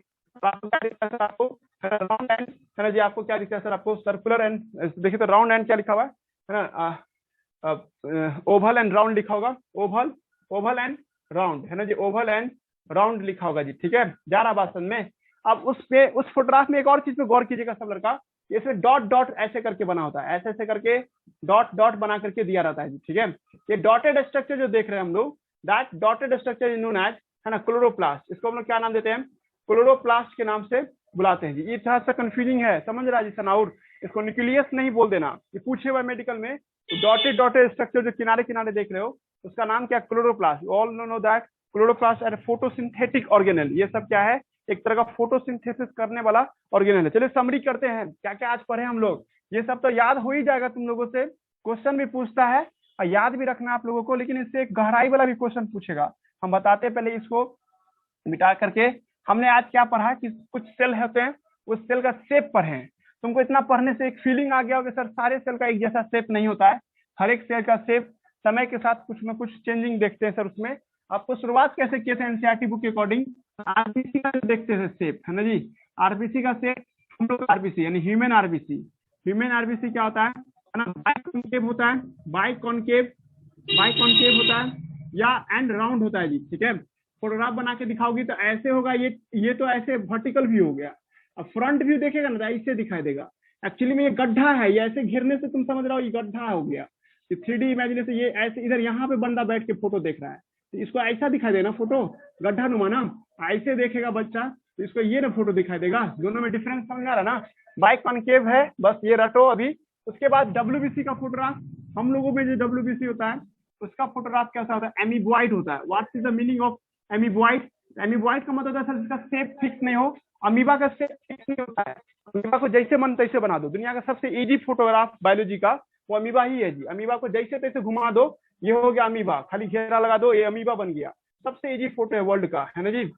आपको क्या दिखता है सर? आपको राउंड एंड, है ना जी, आपको क्या दिखता है सर? आपको सर्कुलर एंड, देखिए तो राउंड एंड क्या लिखा हुआ है ना, ओवल एंड राउंड लिखा होगा, ओवल, ओवल एंड राउंड, है ना जी, ओवल एंड राउंड लिखा होगा जी। ठीक है, जा रहा बात समझ में? अब उस पे, उस फोटोग्राफ में एक और चीज पे गौर कीजिएगा सब लड़का, इसमें डॉट डॉट ऐसे करके बना होता है, ऐसे ऐसे करके डॉट डॉट बना करके दिया रहता है जी। ठीक है, ये डॉटेड स्ट्रक्चर जो देख रहे हैं हम लोग, that dotted structure is known as, है ना, क्लोरोप्लास्ट। इसको हम लोग क्या नाम देते हैं? क्लोरोप्लास्ट के नाम से बुलाते हैं जी। ये थोड़ा सा कंफ्यूजिंग है, समझ रहा जी सनाउर? इसको न्यूक्लियस नहीं बोल देना, ये पूछे हुआ मेडिकल में। डॉटेड डॉटेड स्ट्रक्चर जो किनारे किनारे देख रहे हो उसका नाम क्या? Chloroplast. All know that chloroplast are photosynthetic organelle. ये सब क्या है? एक तरह का फोटोसिंथेसिस करने वाला ऑर्गेनेल है। चलिए समरी करते हैं, क्या क्या आज पढ़े हम लोग। ये सब तो याद हो ही जाएगा तुम लोगों से, क्वेश्चन भी पूछता है और याद भी रखना आप लोगों को, लेकिन इससे एक गहराई वाला भी क्वेश्चन पूछेगा। हम बताते पहले इसको मिटा करके। हमने आज क्या पढ़ा कि कुछ सेल होते हैं, उस सेल का शेप पढ़े। तुमको इतना पढ़ने से एक फीलिंग आ गया होगा सर सारे सेल का एक जैसा शेप नहीं होता है, हर एक सेल का शेप समय के साथ कुछ न कुछ चेंजिंग देखते हैं सर। उसमें आपको शुरुआत कैसे किए थे एनसीईआरटी बुक के अकॉर्डिंग? आरबीसी का देखते थे शेप, है ना जी, आरबीसी का शेप हम लोग, आरबीसी यानी ह्यूमन आरबीसी। ह्यूमन आरबीसी क्या होता है ना, बाइकॉन्केव होता है, बाइकॉन्केव होता है, या एंड राउंड होता है जी। ठीक है, फोटोग्राफ बना के दिखाओगी तो ऐसे होगा, ये तो ऐसे वर्टिकल व्यू हो गया। अब फ्रंट व्यू देखेगा ना तो ऐसे दिखाई देगा। एक्चुअली में ये गड्ढा है, ये ऐसे घिरने से तुम समझ रहे हो ये गड्ढा हो गया। 3D इमेजिनेशन, ये ऐसे इधर यहाँ पे बंदा बैठ के फोटो देख रहा है तो इसको ऐसा दिखाई देना फोटो, गड्ढा नुमा ना, ऐसे देखेगा बच्चा तो इसको ये ना फोटो दिखाई देगा। दोनों में डिफरेंस समझ आ रहा ना? बाइकॉन्केव है, बस ये रटो अभी। उसके बाद WBC का फोटोग्राफ, हम लोगों में जो WBC होता है उसका फोटोग्राफ कैसा होता है? एमीबॉइड होता है। What is the meaning of amoeboid? Amoeboid का मतलब होता है सर जिसका शेप फिक्स नहीं हो। अमीबा का शेप फिक्स नहीं होता है, अमीबा को जैसे मन तैसे बना दो। दुनिया का सबसे इजी फोटोग्राफ बायोलॉजी का वो अमीबा ही है जी। अमीबा को जैसे तैसे घुमा दो, ये हो गया अमीबा, खाली घेरा लगा दो, ये अमीबा बन गया। सबसे इजी फोटो है वर्ल्ड का, है ना जी।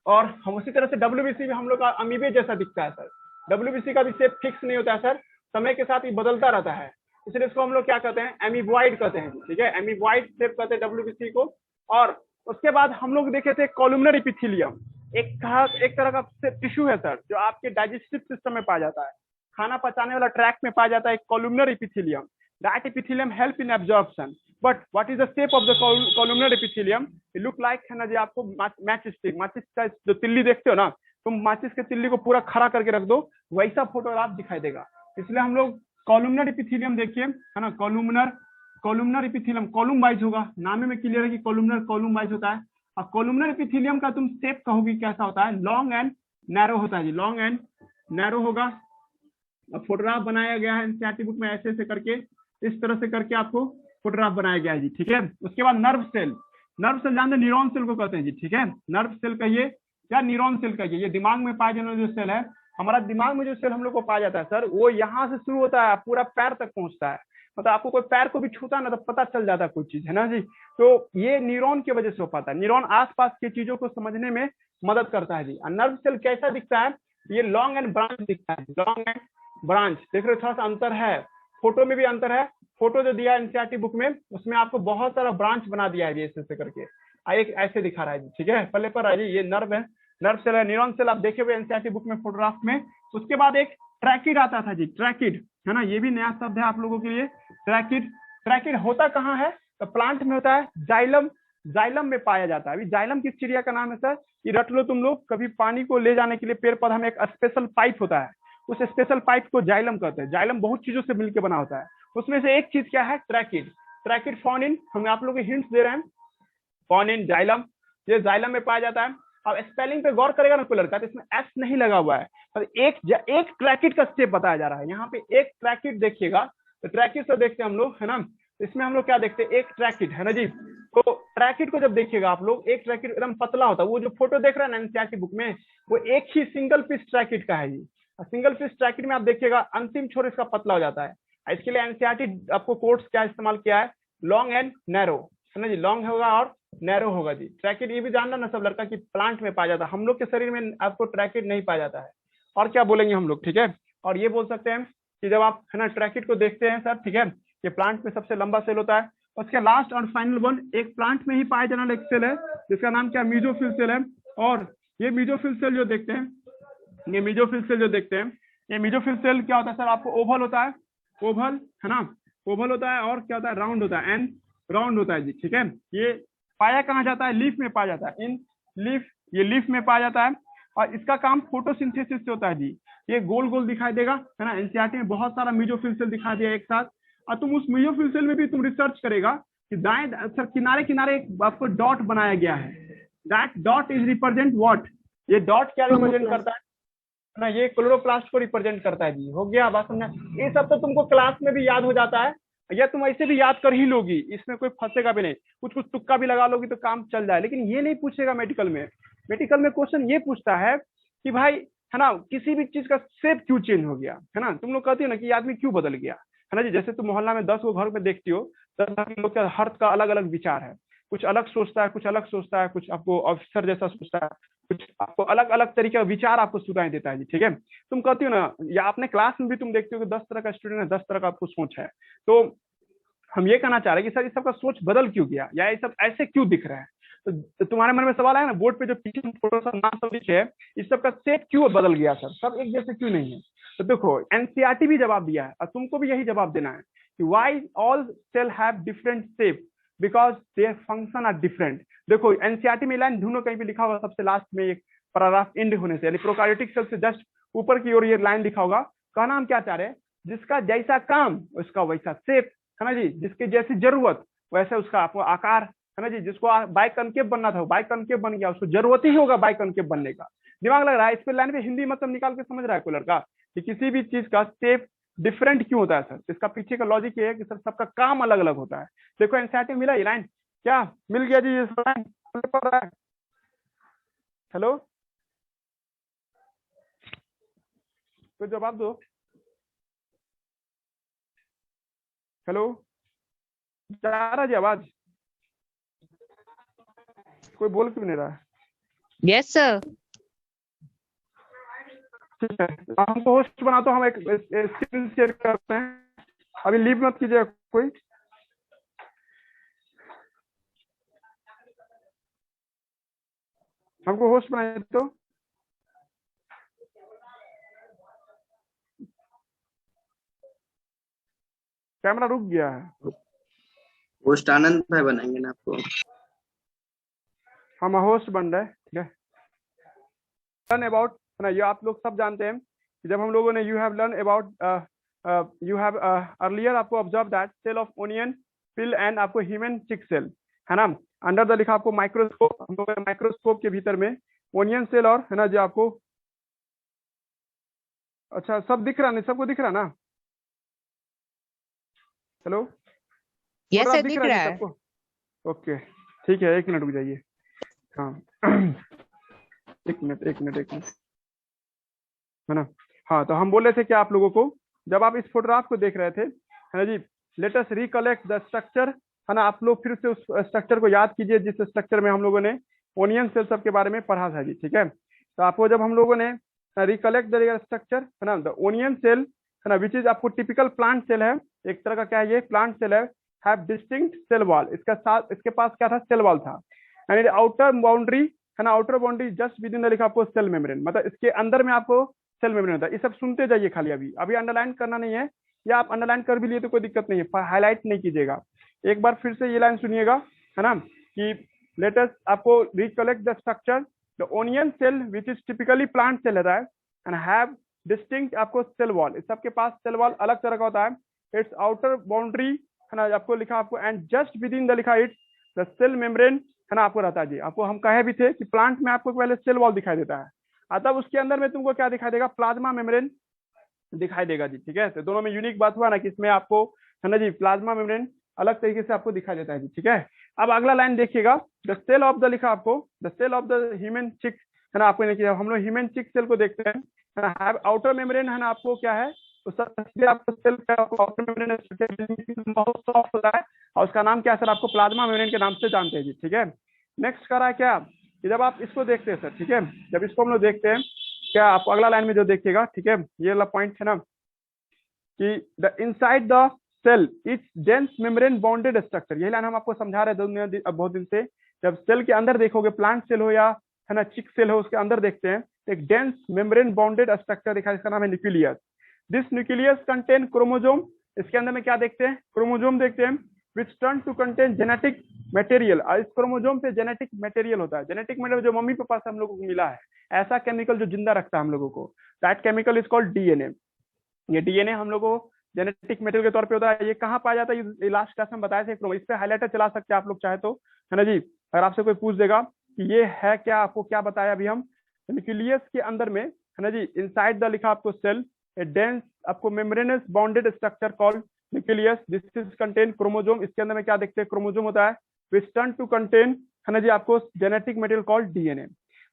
और हम उसी तरह से WBC में हम लोग का अमीबे जैसा दिखता है सर, WBC का भी शेप फिक्स नहीं होता है सर, समय के साथ ये बदलता रहता है, इसलिए इसको हम लोग क्या कहते हैं, एमीबॉइड कहते हैं, ठीक है, एमीबॉइड शेप कहते हैं WBC को। और उसके बाद हम लोग देखे थे कॉलुमनर एपिथेलियम, एक तरह का टिश्यू है सर, जो आपके डाइजेस्टिव सिस्टम में पाया जाता है, खाना पचाने वाला ट्रैक में पाया जाता है, columnar epithelium. That epithelium help in absorption, but what is the shape of the columnar epithelium, it look like, है ना जी, आपको मैच स्टिक, माचिस का जो तिल्ली देखते हो ना, तुम माचिस के तिल्ली को पूरा खड़ा करके रख दो, वैसा फोटोग्राफ दिखाई देगा। इसलिए हम लोग कॉलुमनर एपिथेलियम देखिए, है ना, कॉलुमनर एपिथेलियम कॉलम वाइज होगा, नाम में क्लियर है कि कॉलुमनर कॉलम वाइज होता है। और कॉलुमनर एपिथेलियम का तुम शेप कहोगे कैसा होता है, लॉन्ग एंड नैरो होता है जी, लॉन्ग एंड नैरो होगा। अब फोटोग्राफ बनाया गया है एनसीईआरटी बुक में ऐसे ऐसे करके, इस तरह से करके आपको फोटोग्राफ बनाया गया है जी, ठीक है। उसके बाद नर्व सेल जानते, न्यूरॉन सेल को कहते हैं जी, ठीक है, नर्व सेल कहिए या न्यूरॉन सेल कहिए, ये दिमाग में पाया जाने वाला जो सेल है, हमारा दिमाग में जो सेल हम लोग को पाया जाता है सर, वो यहाँ से शुरू होता है, पूरा पैर तक पहुंचता है, मतलब आपको कोई पैर को भी छूता ना तो पता चल जाता है कोई चीज, है ना जी। तो ये न्यूरॉन की वजह से हो पाता है, न्यूरॉन आसपास की चीजों को समझने में मदद करता है जी। नर्व सेल कैसा दिखता है, ये लॉन्ग एंड ब्रांच दिखता है, लॉन्ग एंड ब्रांच, देख रहे हो थोड़ा सा अंतर है, फोटो में भी अंतर है, फोटो जो दिया है एनसीईआरटी बुक में उसमें आपको बहुत सारा ब्रांच बना दिया है ऐसे करके, एक ऐसे दिखा रहा है जी, ठीक है, पल्ले पर है जी, ये नर्व है, नर्व सेल है, न्यूरॉन सेल आप देखे हुए एनसीईआरटी बुक में फोटोग्राफ में। उसके बाद एक ट्रैकिड आता था जी, ट्रैकिड, है ना, ये भी नया शब्द है आप लोगों के लिए, ट्रैकिड होता कहाँ है, तो प्लांट में होता है, जाइलम में पाया जाता है। अभी जाइलम किस चिड़िया का नाम है सर, ये रट लो तुम लोग, कभी पानी को ले जाने के लिए पेड़ पौधा में एक स्पेशल पाइप होता है, उस स्पेशल पाइप को जाइलम कहते हैं। जाइलम बहुत चीजों से मिलकर बना होता है, उसमें से एक चीज क्या है, ट्रैकिड फाउंड इन, हम आप लोगों को हिंट्स दे रहे हैं, फाउंड इन जाइलम, ये जाइलम में पाया जाता है। अब स्पेलिंग पे गौर करेगा ना कोई लड़का तो इसमें एस नहीं लगा हुआ है, और एक ट्रैकिड का स्टेप बताया जा रहा है, यहाँ पे एक ट्रैकिड देखिएगा, तो ट्रैकिड से देखते हैं हम लोग, है ना, इसमें हम लोग क्या देखते हैं, एक ट्रैकिड, है ना जी। तो ट्रैकिड को जब देखिएगा आप लोग, एक ट्रैकिड एकदम पतला होता है, वो जो फोटो देख रहे हैं ना एनसीईआरटी बुक में, वो एक ही सिंगल पीस ट्रैकिड का है जी। सिंगल पीस ट्रैकिड में आप देखिएगा अंतिम छोर इसका पतला हो जाता है, इसके लिए एनसीईआरटी आपको कोट्स क्या इस्तेमाल किया है, लॉन्ग एंड नैरो, है ना जी, लॉन्ग होगा और नैरो होगा जी। ट्रैकिड ये भी जानना ना सब लड़का कि प्लांट में पाया जाता है, हम लोग के शरीर में आपको ट्रैकिड नहीं पाया जाता है। और क्या बोलेंगे हम लोग, ठीक है, और ये बोल सकते हैं कि जब आप, है ना, ट्रैकिड को देखते हैं सर, ठीक है, ये प्लांट में सबसे लंबा सेल होता है। उसके लास्ट और फाइनल वन, एक प्लांट में ही पाया जाने वाला एक सेल है जिसका नाम क्या, मीजोफिल सेल है। और ये मीजोफिल सेल जो देखते हैं, ये मीजोफिल सेल जो देखते हैं, ये मीजोफिल सेल क्या होता है सर, आपको ओवल होता है, ओवल, है ना, ओवल होता है, और क्या होता है, राउंड होता है, एंड राउंड होता है जी, ठीक है। ये पाया कहाँ जाता है, लीफ में पाया जाता है, इन लीफ, ये लीफ में पाया जाता है, और इसका काम फोटोसिंथेसिस से होता है जी। ये गोल गोल दिखाई देगा, है ना, एनसीईआरटी में बहुत सारा मीजोफिल सेल दिखा दिया एक साथ, और तुम उस मीजोफिल सेल में भी तुम रिसर्च करेगा कि दाएं सर किनारे किनारे एक आपको डॉट बनाया गया है, that dot is represent what, ये डॉट क्या रिप्रेजेंट करता है ना, ये क्लोरोप्लास्ट को रिप्रेजेंट करता है जी। हो गया बात समझा, ये सब तो तुमको क्लास में भी याद हो जाता है, या तुम ऐसे भी याद कर ही लोगी, इसमें कोई फंसेगा भी नहीं, कुछ कुछ तुक्का भी लगा लोगी तो काम चल जाए। लेकिन ये नहीं पूछेगा मेडिकल में, मेडिकल में क्वेश्चन ये पूछता है कि भाई, है ना, किसी भी चीज का शेप क्यों चेंज हो गया, है ना, तुम लोग कहते हो ना कि आदमी क्यों बदल गया, है ना जी। जैसे तुम मोहल्ला में 10 को घर में देखती हो, 10 लोग का हर का अलग अलग विचार है, कुछ अलग सोचता है, कुछ अलग सोचता है, कुछ आपको ऑफिसर जैसा सोचता है, कुछ आपको अलग अलग तरीके का विचार आपको सुनाई देता है जी, ठीक है। तुम कहती हो ना, या अपने क्लास में भी तुम देखते हो कि 10 तरह का स्टूडेंट है, 10 तरह का आपको सोच है। तो हम ये कहना चाह रहे हैं कि सर इस सब का सोच बदल क्यों गया, या ये सब ऐसे क्यों दिख रहा है। तो तुम्हारे मन में सवाल है ना, बोर्ड पे जो पीछे फोटो सब नाम सब लिखे है, इस सब का शेप क्यों बदल गया सर, सब एक जैसे क्यों नहीं है। तो देखो एनसीईआरटी भी जवाब दिया है, और तुमको भी यही जवाब देना है कि why all cell have different shape, because their function are different. देखो एनसीईआरटी में लाइन ढूंढो, कहीं भी लिखा होगा सबसे लास्ट में एक पैराग्राफ एंड होने से, यानी प्रोकार्योटिक सेल से जस्ट ऊपर की ओर ये लाइन लिखा होगा। कहना हम क्या चाह रहे हैं, जिसका जैसा काम उसका वैसा शेप, है ना जी, जिसकी जैसी जरूरत वैसे उसका आपको आकार, है ना जी। जिसको बाई कनकेव बनना था बाई कनकेव बन गया, उसको जरूरत ही होगा बाई कनकेव बनने का। दिमाग लग रहा है इस पे, लाइन पे हिंदी मतलब निकाल के समझ रहा है कोई लड़का कि किसी भी चीज का शेप डिफरेंट क्यों होता है सर। इसका पीछे का लॉजिक ये है कि सर सबका काम अलग अलग होता है। देखो एनसीईआरटी मिला ये लाइन, क्या मिल गया जी, ये लाइन पढ़ रहा है। हेलो, तो जवाब दो। हेलो, जा रहा जी आवाज, कोई बोल क्यों नहीं रहा है। Yes sir. ठीक है, हमको होस्ट बना तो हम एक स्क्रीन शेयर करते हैं, अभी लीव मत कीजिए कोई। हमको होस्ट बनाए तो कैमरा रुक गया है। होस्ट आनंद भाई बनाएंगे ना आपको। हम होस्ट बन रहे हैं, ठीक है। लर्न अबाउट ना, ये आप लोग सब जानते हैं कि जब हम लोगों ने you have learn about you have earlier आपको observe that cell of onion peel and आपको ह्यूमन चिक सेल है ना, अंडर द लिखा आपको माइक्रोस्कोप, हम लोग माइक्रोस्कोप के भीतर में ओनियन सेल और है ना जो आपको, अच्छा सब दिख रहा नहीं, सबको दिख रहा ना? हेलो यस सर, दिख दिख रहा रहा है है। सबको? ओके ठीक है, एक मिनट रुक जाइए। हाँ एक मिनट है ना। हाँ तो हम बोल रहे थे कि आप लोगों को जब आप इस फोटोग्राफ को देख रहे थे है ना जी, let us recollect the structure है ना, आप लोग फिर से उस स्ट्रक्चर को याद कीजिए जिस स्ट्रक्चर में हम लोगों ने ओनियन सेल सब के बारे में पढ़ा था जी, ठीक है। तो आपको जब हम लोगों ने रिकलेक्ट द स्ट्रक्चर है ना, द ओनियन सेल है ना विच इज आपको टिपिकल प्लांट सेल है, एक तरह का क्या है ये प्लांट सेल है, हैव डिस्टिंक्ट सेल वॉल, इसका साथ इसके पास क्या था, सेल वॉल था, एंड आउटर बाउंड्री है ना, outer boundary just with in the लिखा आपको सेल मेम्ब्रेन, मतलब इसके अंदर में आपको सेल मेम्ब्रेन होता है। ये सब सुनते जाइए खाली, अभी अभी अंडरलाइन करना नहीं है, या आप अंडरलाइन कर भी लिए तो कोई दिक्कत नहीं है, हाईलाइट नहीं कीजिएगा। एक बार फिर से ये लाइन सुनिएगा है ना कि लेट अस आपको recollect the structure, the onion cell which is typically plant cell रहता है एंड हैव डिस्टिंक्ट आपको सेल वॉल, इस सबके पास सेल वॉल अलग तरह का होता है, इट्स आउटर बाउंड्री है ना आपको लिखा आपको, and just with in the लिखा इट द सेल मेम्ब्रेन है ना आपको रहता है जी। आपको हम कहे भी थे कि प्लांट में आपको पहले सेल वॉल दिखाई देता है, तब उसके अंदर में तुमको क्या दिखाई देगा, प्लाज्मा मेम्ब्रेन दिखाई देगा जी, ठीक है। तो दोनों में यूनिक बात हुआ ना कि इसमें आपको है ना जी प्लाज्मा मेम्ब्रेन अलग तरीके से आपको दिखाई देता है जी, ठीक है। अब अगला लाइन देखिएगा, द सेल ऑफ द लिखा आपको, the cell of the human cheek है ना, आपको नहीं, हम लोग ह्यूमन चिक सेल को देखते हैं है ना, हैव आउटर मेम्ब्रेन है ना आपको क्या है, तो सर आपको सेल का आउटर मेम्ब्रेन बहुत सॉफ्ट होता है और उसका नाम क्या है सर, आपको प्लाज्मा मेम्ब्रेन के नाम से जानते हैं जी, ठीक है। नेक्स्ट करा है क्या कि जब आप इसको देखते हैं सर, ठीक है, जब इसको हम लोग देखते हैं क्या, आप अगला लाइन में जो देखिएगा, ठीक है, ये वाला पॉइंट है ना कि the inside the cell it's dense membrane bonded structure, यही लाइन हम आपको समझा रहे थे बहुत दिन से। जब सेल के अंदर देखोगे, प्लांट सेल हो या है ना चिक सेल हो, उसके अंदर देखते हैं एक डेंस मेम्ब्रेन बॉन्डेड स्ट्रक्चर दिखा, इसका नाम है nucleus. This nucleus contain chromosome, इसके अंदर में क्या देखते हैं, क्रोमोजोम देखते हैं, which turn to contain genetic material, इस क्रोमोजोम पे जेनेटिक मटेरियल होता है, जेनेटिक मटेरियल जो मम्मी पापा से हम लोगों को मिला है, ऐसा केमिकल जो जिंदा रखता है हम लोगों को, that chemical is called DNA. ये डीएनए हम लोगों को जेनेटिक मटेरियल के तौर पे होता है। ये कहाँ पाया जाता है, ये लास्ट क्लास में बताया था, इस पे हाईलाइटर चला सकते हैं आप लोग चाहे तो है ना जी। अगर आपसे कोई पूछ देगा कि ये है क्या, आपको क्या बताया अभी हम, न्यूक्लियस के अंदर में है ना जी, इनसाइड द लिखा आपको सेल, ए डेंस आपको membranes bounded structure called nucleus, this is contain chromosome, इसके अंदर में क्या देखते हैं, क्रोमोजोम होता है, विच टर्न टू कंटेन है ना जी आपको जेनेटिक मटेरियल कॉल्ड डीएनए।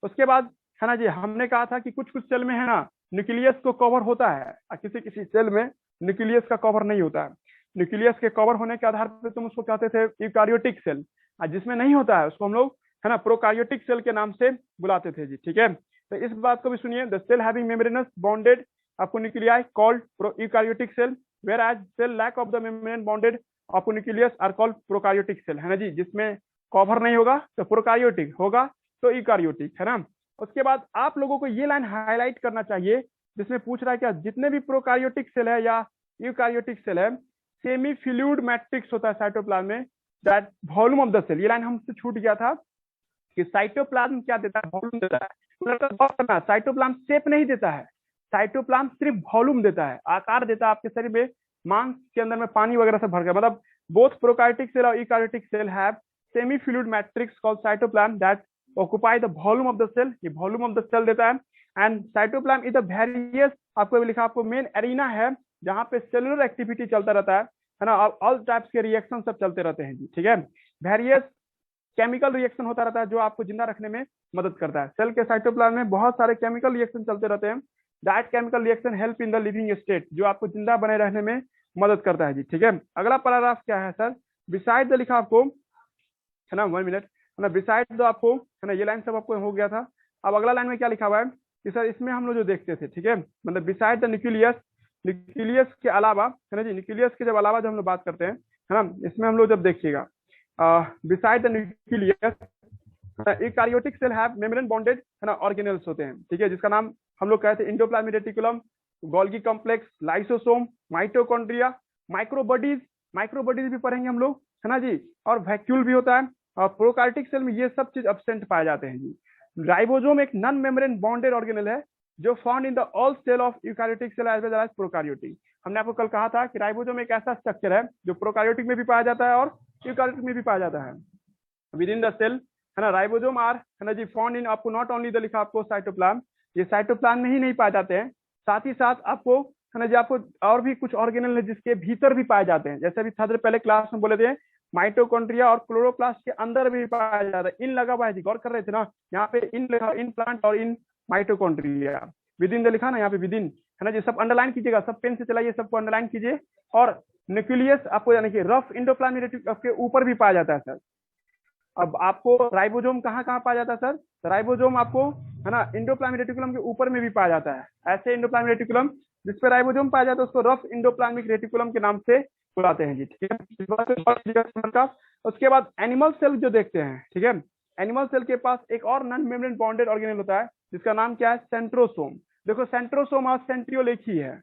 उसके बाद है ना जी हमने कहा था कि कुछ कुछ सेल में है ना न्यूक्लियस को कवर होता है, किसी किसी सेल में न्यूक्लियस का कवर नहीं होता है। न्यूक्लियस के कवर होने के आधार पर तुम उसको कहते थे यूकारियोटिक सेल, जिसमें नहीं होता है उसको हम लोग है ना प्रोकारियोटिक सेल के नाम से बुलाते थे जी, ठीक है। तो इस बात को भी सुनिए, the cell having membranes bonded आपको nuclei called eukaryotic cell, whereas cell lack of the membrane bonded आपको nucleus are called prokaryotic cell, है ना जी, जिसमें कवर नहीं होगा तो प्रोकारियोटिक होगा तो यूकारियोटिक, है ना। उसके बाद आप लोगों को ये लाइन हाईलाइट करना चाहिए जिसमें पूछ रहा है क्या, जितने भी प्रोकारियोटिक सेल है या यूकारियोटिक सेल है, सेमी फ्लूइड मैट्रिक्स होता है साइटोप्लाज्म में, that volume of the cell, ये लाइन हमसे छूट गया था कि साइटोप्लाज्म क्या देता है, वॉल्यूम देता है। साइटोप्लाज्म शेप नहीं देता है, साइटोप्लाज्म सिर्फ वॉल्यूम देता है, आकार देता है आपके शरीर में, मांस के अंदर में पानी वगैरह से भर गया, मतलब बोथ प्रोकारियोटिक सेल और eukaryotic cell have semi fluid matrix called cytoplasm that occupy the volume of the cell, ये वॉल्यूम ऑफ द सेल देता है। And cytoplasm is the various आपको भी लिखा आपको मेन एरिना है जहां पे सेलुलर एक्टिविटी चलता रहता है ना, ऑल टाइप्स के रिएक्शन सब चलते रहते हैं जी, ठीक है। वेरियस केमिकल रिएक्शन होता रहता है जो आपको जिंदा रखने में मदद करता है। सेल के साइटोप्लाज्म में बहुत सारे केमिकल रिएक्शन चलते रहते हैं, that chemical reaction help in the living state, जो आपको जिंदा बने रहने में मदद करता है जी, ठीक है। अगला पैराग्राफ क्या है सर, बिसाइड द लिखा आपको है ना, 1 मिनट है ना, बिसाइड द आपको है ना, ये लाइन सब आपको हो गया था। अब अगला लाइन में क्या लिखा हुआ है, कि सर इसमें हम लोग जो देखते थे, ठीक है, मतलब बिसाइड द न्यूक्लियस, न्यूक्लियस के अलावा, है ना जी, न्यूक्लियस के जब अलावा जब हम लोग बात करते हैं, है ना, इसमें हम लोग जब देखिएगा beside the nucleus eukaryotic cell have membrane bonded, है ना, ऑर्गेनेल्स होते हैं, ठीक है, जिसका नाम हम लोग कहते हैं endoplasmic reticulum, Golgi complex, lysosome, mitochondria, microbodies भी पढ़ेंगे हम लोग, है ना जी, और वैक्यूल भी होता है। और प्रोकार्योटिक सेल में ये सब चीज एब्सेंट पाए जाते हैं जी। राइबोसोम एक नॉन मेम्ब्रेन बॉन्डेड ऑर्गेनेल है जो found in the all cell of eukaryotic cell as well as prokaryotic. हमने आपको कल कहा था कि राइबोसोम एक ऐसा स्ट्रक्चर है जो प्रोकार्योटिक में भी पाया जाता है और यूकारियोटिक में भी पाया जाता है। विद इन द सेल, है ना, राइबोसोम आर, है ना जी, फाउंड इन, आपको नॉट ओनली द लिखा आपको साइटोप्लाज्म, ये साइटोप्लाज्म में ही नहीं पाए जाते हैं, साथ ही साथ आपको, है ना जी, आपको और भी कुछ ऑर्गेनल है जिसके भीतर भी पाए जाते हैं, जैसे अभी थोड़े पहले क्लास में बोले थे माइटोकॉन्ड्रिया और क्लोरोप्लास्ट के अंदर भी पाया जाता है। इन लगा हुआ है जी, गौर कर रहे थे ना, यहाँ पे इन लिखा, इन प्लांट और in mitochondria, with in the लिखा ना यहाँ पे विद इन, है ना जी, सब अंडरलाइन कीजिएगा, सब पेन से चलाइए, सबको अंडरलाइन कीजिए। और न्यूक्लियस आपको यानी कि रफ इंडोप्लाज्मिक के ऊपर भी पाया जाता है सर। अब आपको राइबोसोम कहाँ कहाँ पाया जाता है सर? राइबोसोम आपको, है ना, इंडोप्लाज्मिक रेटिकुलम के ऊपर में भी पाया जाता है। ऐसे इंडोप्लाज्मिक रेटिकुलम जिसपे राइबोसोम पाया जाता है उसको रफ इंडोप्लाज्मिक रेटिकुलम के नाम से बुलाते हैं जी, ठीक है। उसके बाद एनिमल सेल जो देखते हैं, ठीक है, एनिमल सेल के पास एक और नॉन मेम्ब्रेन बॉन्डेड ऑर्गेनेल होता है जिसका नाम क्या है? सेंट्रोसोम। देखो सेंट्रोसोम और सेंट्रियोल एक ही है,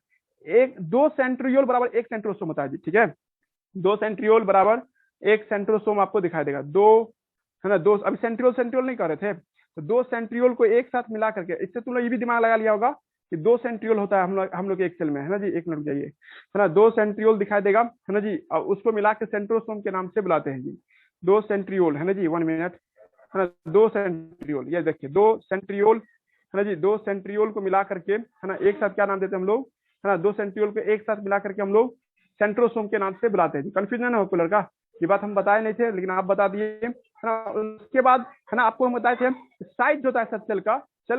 दो सेंट्रियोल बराबर एक सेंट्रोसोम होता है जी, ठीक है, दो सेंट्रियोल बराबर एक सेंट्रोसोम आपको दिखाई देगा, दो, है ना, दो, अभी सेंट्रियोल नहीं कर रहे थे, तो दो सेंट्रियोल को एक साथ मिला करके, इससे तुम लोग ये भी दिमाग लगा लिया होगा कि दो सेंट्रियोल होता है हम लोग एक सेल में, है ना जी, एक मिनट जाइए, है ना, दो सेंट्रियोल दिखाई देगा, है ना जी, और उसको मिला के सेंट्रोसोम के नाम से बुलाते हैं जी, दो सेंट्रियोल, है ना जी, 1 मिनट, है ना, दो सेंट्रियोल, ये देखिए दो सेंट्रियोल, है ना जी, दो सेंट्रियोल को मिला करके, है ना, एक साथ क्या नाम देते हैं हम लोग, है ना, दो सेंट्रियोल को एक साथ मिला करके हम लोग सेंट्रोसोम के नाम से बुलाते हैं जी। कंफ्यूजन है कोई लड़का? ये बात हम बताए नहीं थे लेकिन आप बता दिए, है ना। उसके बाद, है ना, आपको हम बताए थे साइज होता है सब सेल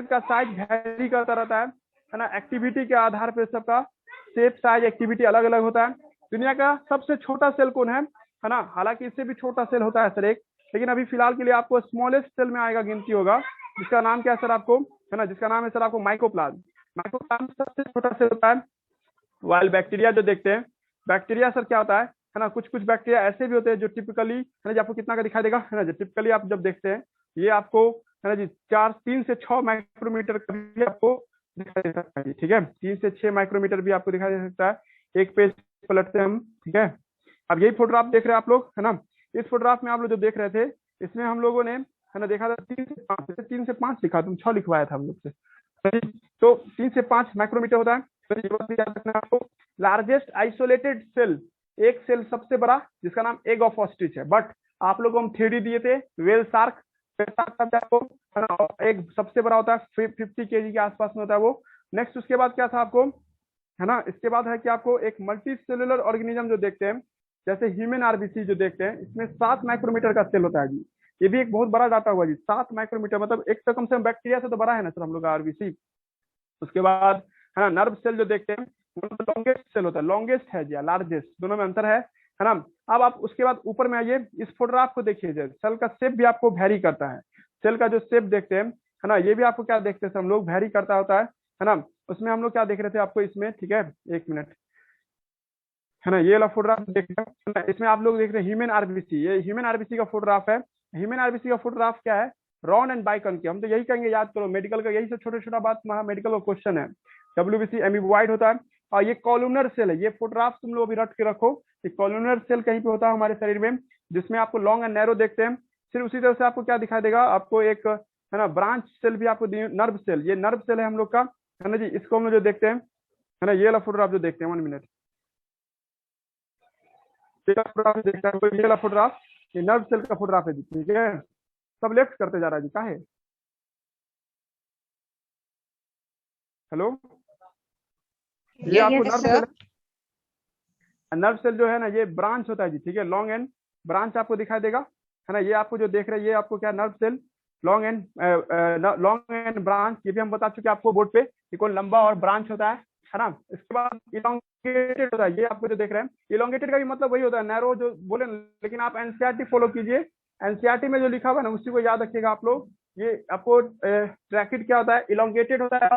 का साइज वैरी करता रहता है ना, एक्टिविटी के आधार पर सबका शेप, साइज, एक्टिविटी अलग अलग होता है। दुनिया का सबसे छोटा सेल कौन है ना, हालांकि इससे भी छोटा सेल होता है सर एक, लेकिन अभी फिलहाल के लिए आपको स्मॉलेस्ट सेल में आएगा, गिनती होगा, जिसका नाम क्या है सर आपको, है ना, जिसका नाम है सर आपको माइकोप्लाज्म। माइकोप्लाज्म सबसे छोटा सेल होता है। वाइल बैक्टीरिया जो देखते हैं, बैक्टीरिया सर क्या होता है ना, कुछ बैक्टीरिया ऐसे भी होते हैं जो टिपिकली, है ना जी, आपको कितना का दिखाई देगा, है ना, जो टिपिकली आप जब देखते हैं ये आपको, है ना जी, 3 से 6 माइक्रोमीटर का भी आपको दिखाई दे सकता है, ठीक है, 3 से 6 माइक्रोमीटर भी आपको दिखाई दे सकता है। एक पेज पलटते हैं हम, ठीक है। अब यही फोटोग्राफ देख रहे हैं आप लोग, है ना, इस फोटोग्राफ में आप लोग जो देख रहे थे इसमें हम लोगों ने, है ना, देखा था 3 से 5 लिखा, तुम 6 लिखवाया था हम लोग से, तो 3 से 5 माइक्रोमीटर होता है। आपको लार्जेस्ट आइसोलेटेड सेल, एक सेल सबसे बड़ा जिसका नाम एग ऑफ ऑस्ट्रिच है, बट आप लोगों को हम थ्योरी दिए थे वेल शार्क, एक सबसे बड़ा होता है 50 kg के आसपास में होता है वो। नेक्स्ट उसके बाद क्या था आपको, है ना, इसके बाद है कि आपको एक मल्टी सेलुलर ऑर्गेनिज्म जो देखते हैं, जैसे ह्यूमन आरबीसी जो देखते हैं, इसमें 7 माइक्रोमीटर का सेल होता है जी। ये भी एक बहुत बड़ा डाटा हुआ जी, 7 माइक्रोमीटर, मतलब एक तो कम से कम बैक्टीरिया से तो बड़ा है ना सर हम लोग का आरबीसी। उसके बाद, है ना, नर्व सेल जो देखते हैं लॉन्गेस्ट सेल होता है, लॉन्गेस्ट है जी, लार्जेस्ट, दोनों में अंतर है ना। अब आप उसके बाद ऊपर में आइए, इस फोटोग्राफ को देखिए, सेल का शेप भी आपको वेरी करता है। सेल का जो शेप देखते हैं, है ना, ये भी आपको क्या देखते हैं हम लोग, वेरी करता होता है ना। उसमें हम लोग क्या देख रहे थे आपको इसमें, ठीक है, एक मिनट, है ना, ये वाला फोटोग्राफ देख रहे हैं, इसमें आप लोग देख रहे हैं ह्यूमन आरबीसी, ये ह्यूमन आरबीसी का फोटोग्राफ है। ह्यूमन आरबीसी का फोटोग्राफ क्या है? Round and biconcave. हम तो यही कहेंगे, याद करो मेडिकल का यही सब छोटा छोटा बात मेडिकल का क्वेश्चन है। डब्ल्यूबीसी एमीबॉइड होता है और ये कॉलुनर सेल है। ये फोटोग्राफ तुम लोग अभी रट के रखो, ये कॉलुनर सेल कहीं पे होता है हमारे शरीर में, जिसमें आपको लॉन्ग एंड नैरो देखते हैं। फिर उसी तरह से आपको क्या दिखाई देगा, आपको एक, है ना, ब्रांच सेल भी आपको, नर्व सेल, ये नर्व सेल है हम लोग का, है ना जी, इसको हम लोग जो देखते हैं, है ना, ये वाला फोटोग्राफ जो देखते हैं, 1 मिनट, देखता है ये वाला फोटोग्राफ, ये नर्व सेल का फोटोग्राफ है जी, ठीक है। सब लेफ्ट करते जा रहा है जी, काहे? हेलो, ये आपको नर्व सेल जो है ना, ये ब्रांच होता है जी, ठीक है, लॉन्ग एंड ब्रांच आपको दिखाई देगा, है ना। ये आपको जो देख रहे हैं ये आपको क्या, nerve cell, long and branch, ये भी हम बता चुके आपको बोर्ड पे कि कौन लंबा और ब्रांच होता है ना। इसके बाद इलोंगेटेड होता है, ये आपको जो देख रहे हैं, इलोंगेटेड का भी मतलब वही होता है, नैरो जो बोले, लेकिन आप एनसीईआरटी फॉलो कीजिए, एनसीईआरटी में जो लिखा हुआ है ना उसी को याद रखिएगा आप लोग। ये आपको ट्रैकिड क्या होता है, इलोंगेटेड होता है,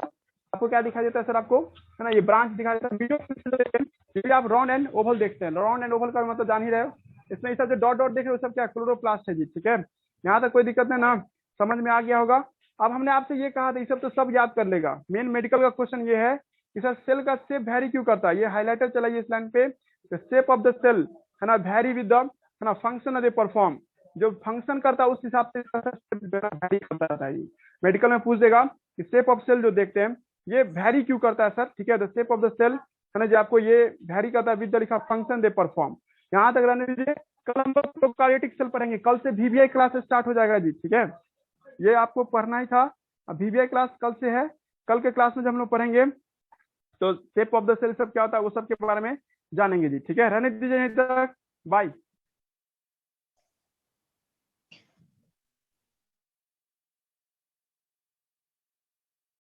आपको क्या दिखाई देता है सर आपको, है ना, ये ब्रांच दिखाई देता है। मीडियो आप राउंड एंड ओवल देखते हैं, राउंड एंड ओवल का मतलब जान ही रहे हो, इसमें ये सब जो डॉट डॉट देख रहे हो सब क्या क्लोरोप्लास्ट है जी, ठीक है, यहाँ तक कोई दिक्कत नहीं ना, समझ में आ गया होगा। अब हमने आपसे ये कहा था ये सब तो सब याद कर लेगा, मेन मेडिकल का क्वेश्चन ये है कि सर सेल का शेप वेरी क्यों करता है, ये हाईलाइटर चलाइए इस लाइन पे, शेप ऑफ द सेल है ना वेरी विद द है ना फंक्शन दे परफॉर्म, जो फंक्शन करता है उस हिसाब से वेरी करता है। मेडिकल में पूछ देगा कि शेप ऑफ सेल जो देखते हैं ये वेरी क्यों करता है सर, ठीक है, the shape of the cell है ना, जो आपको ये वेरी करता है विद द लिखा फंक्शन दे परफॉर्म। यहाँ तक रहने दीजिए, कल हम लोग प्रोकार्योटिक सेल पढ़ेंगे, कल से वीवीआई क्लास स्टार्ट हो जाएगा जी, ठीक है, ये आपको पढ़ना ही था, वीवीआई क्लास कल से है, कल के क्लास में जब हम लोग पढ़ेंगे तो शेप ऑफ द सेल सब क्या होता है वो सब के बारे में जानेंगे जी, ठीक है, रहने दीजिए यहीं तक, बाय।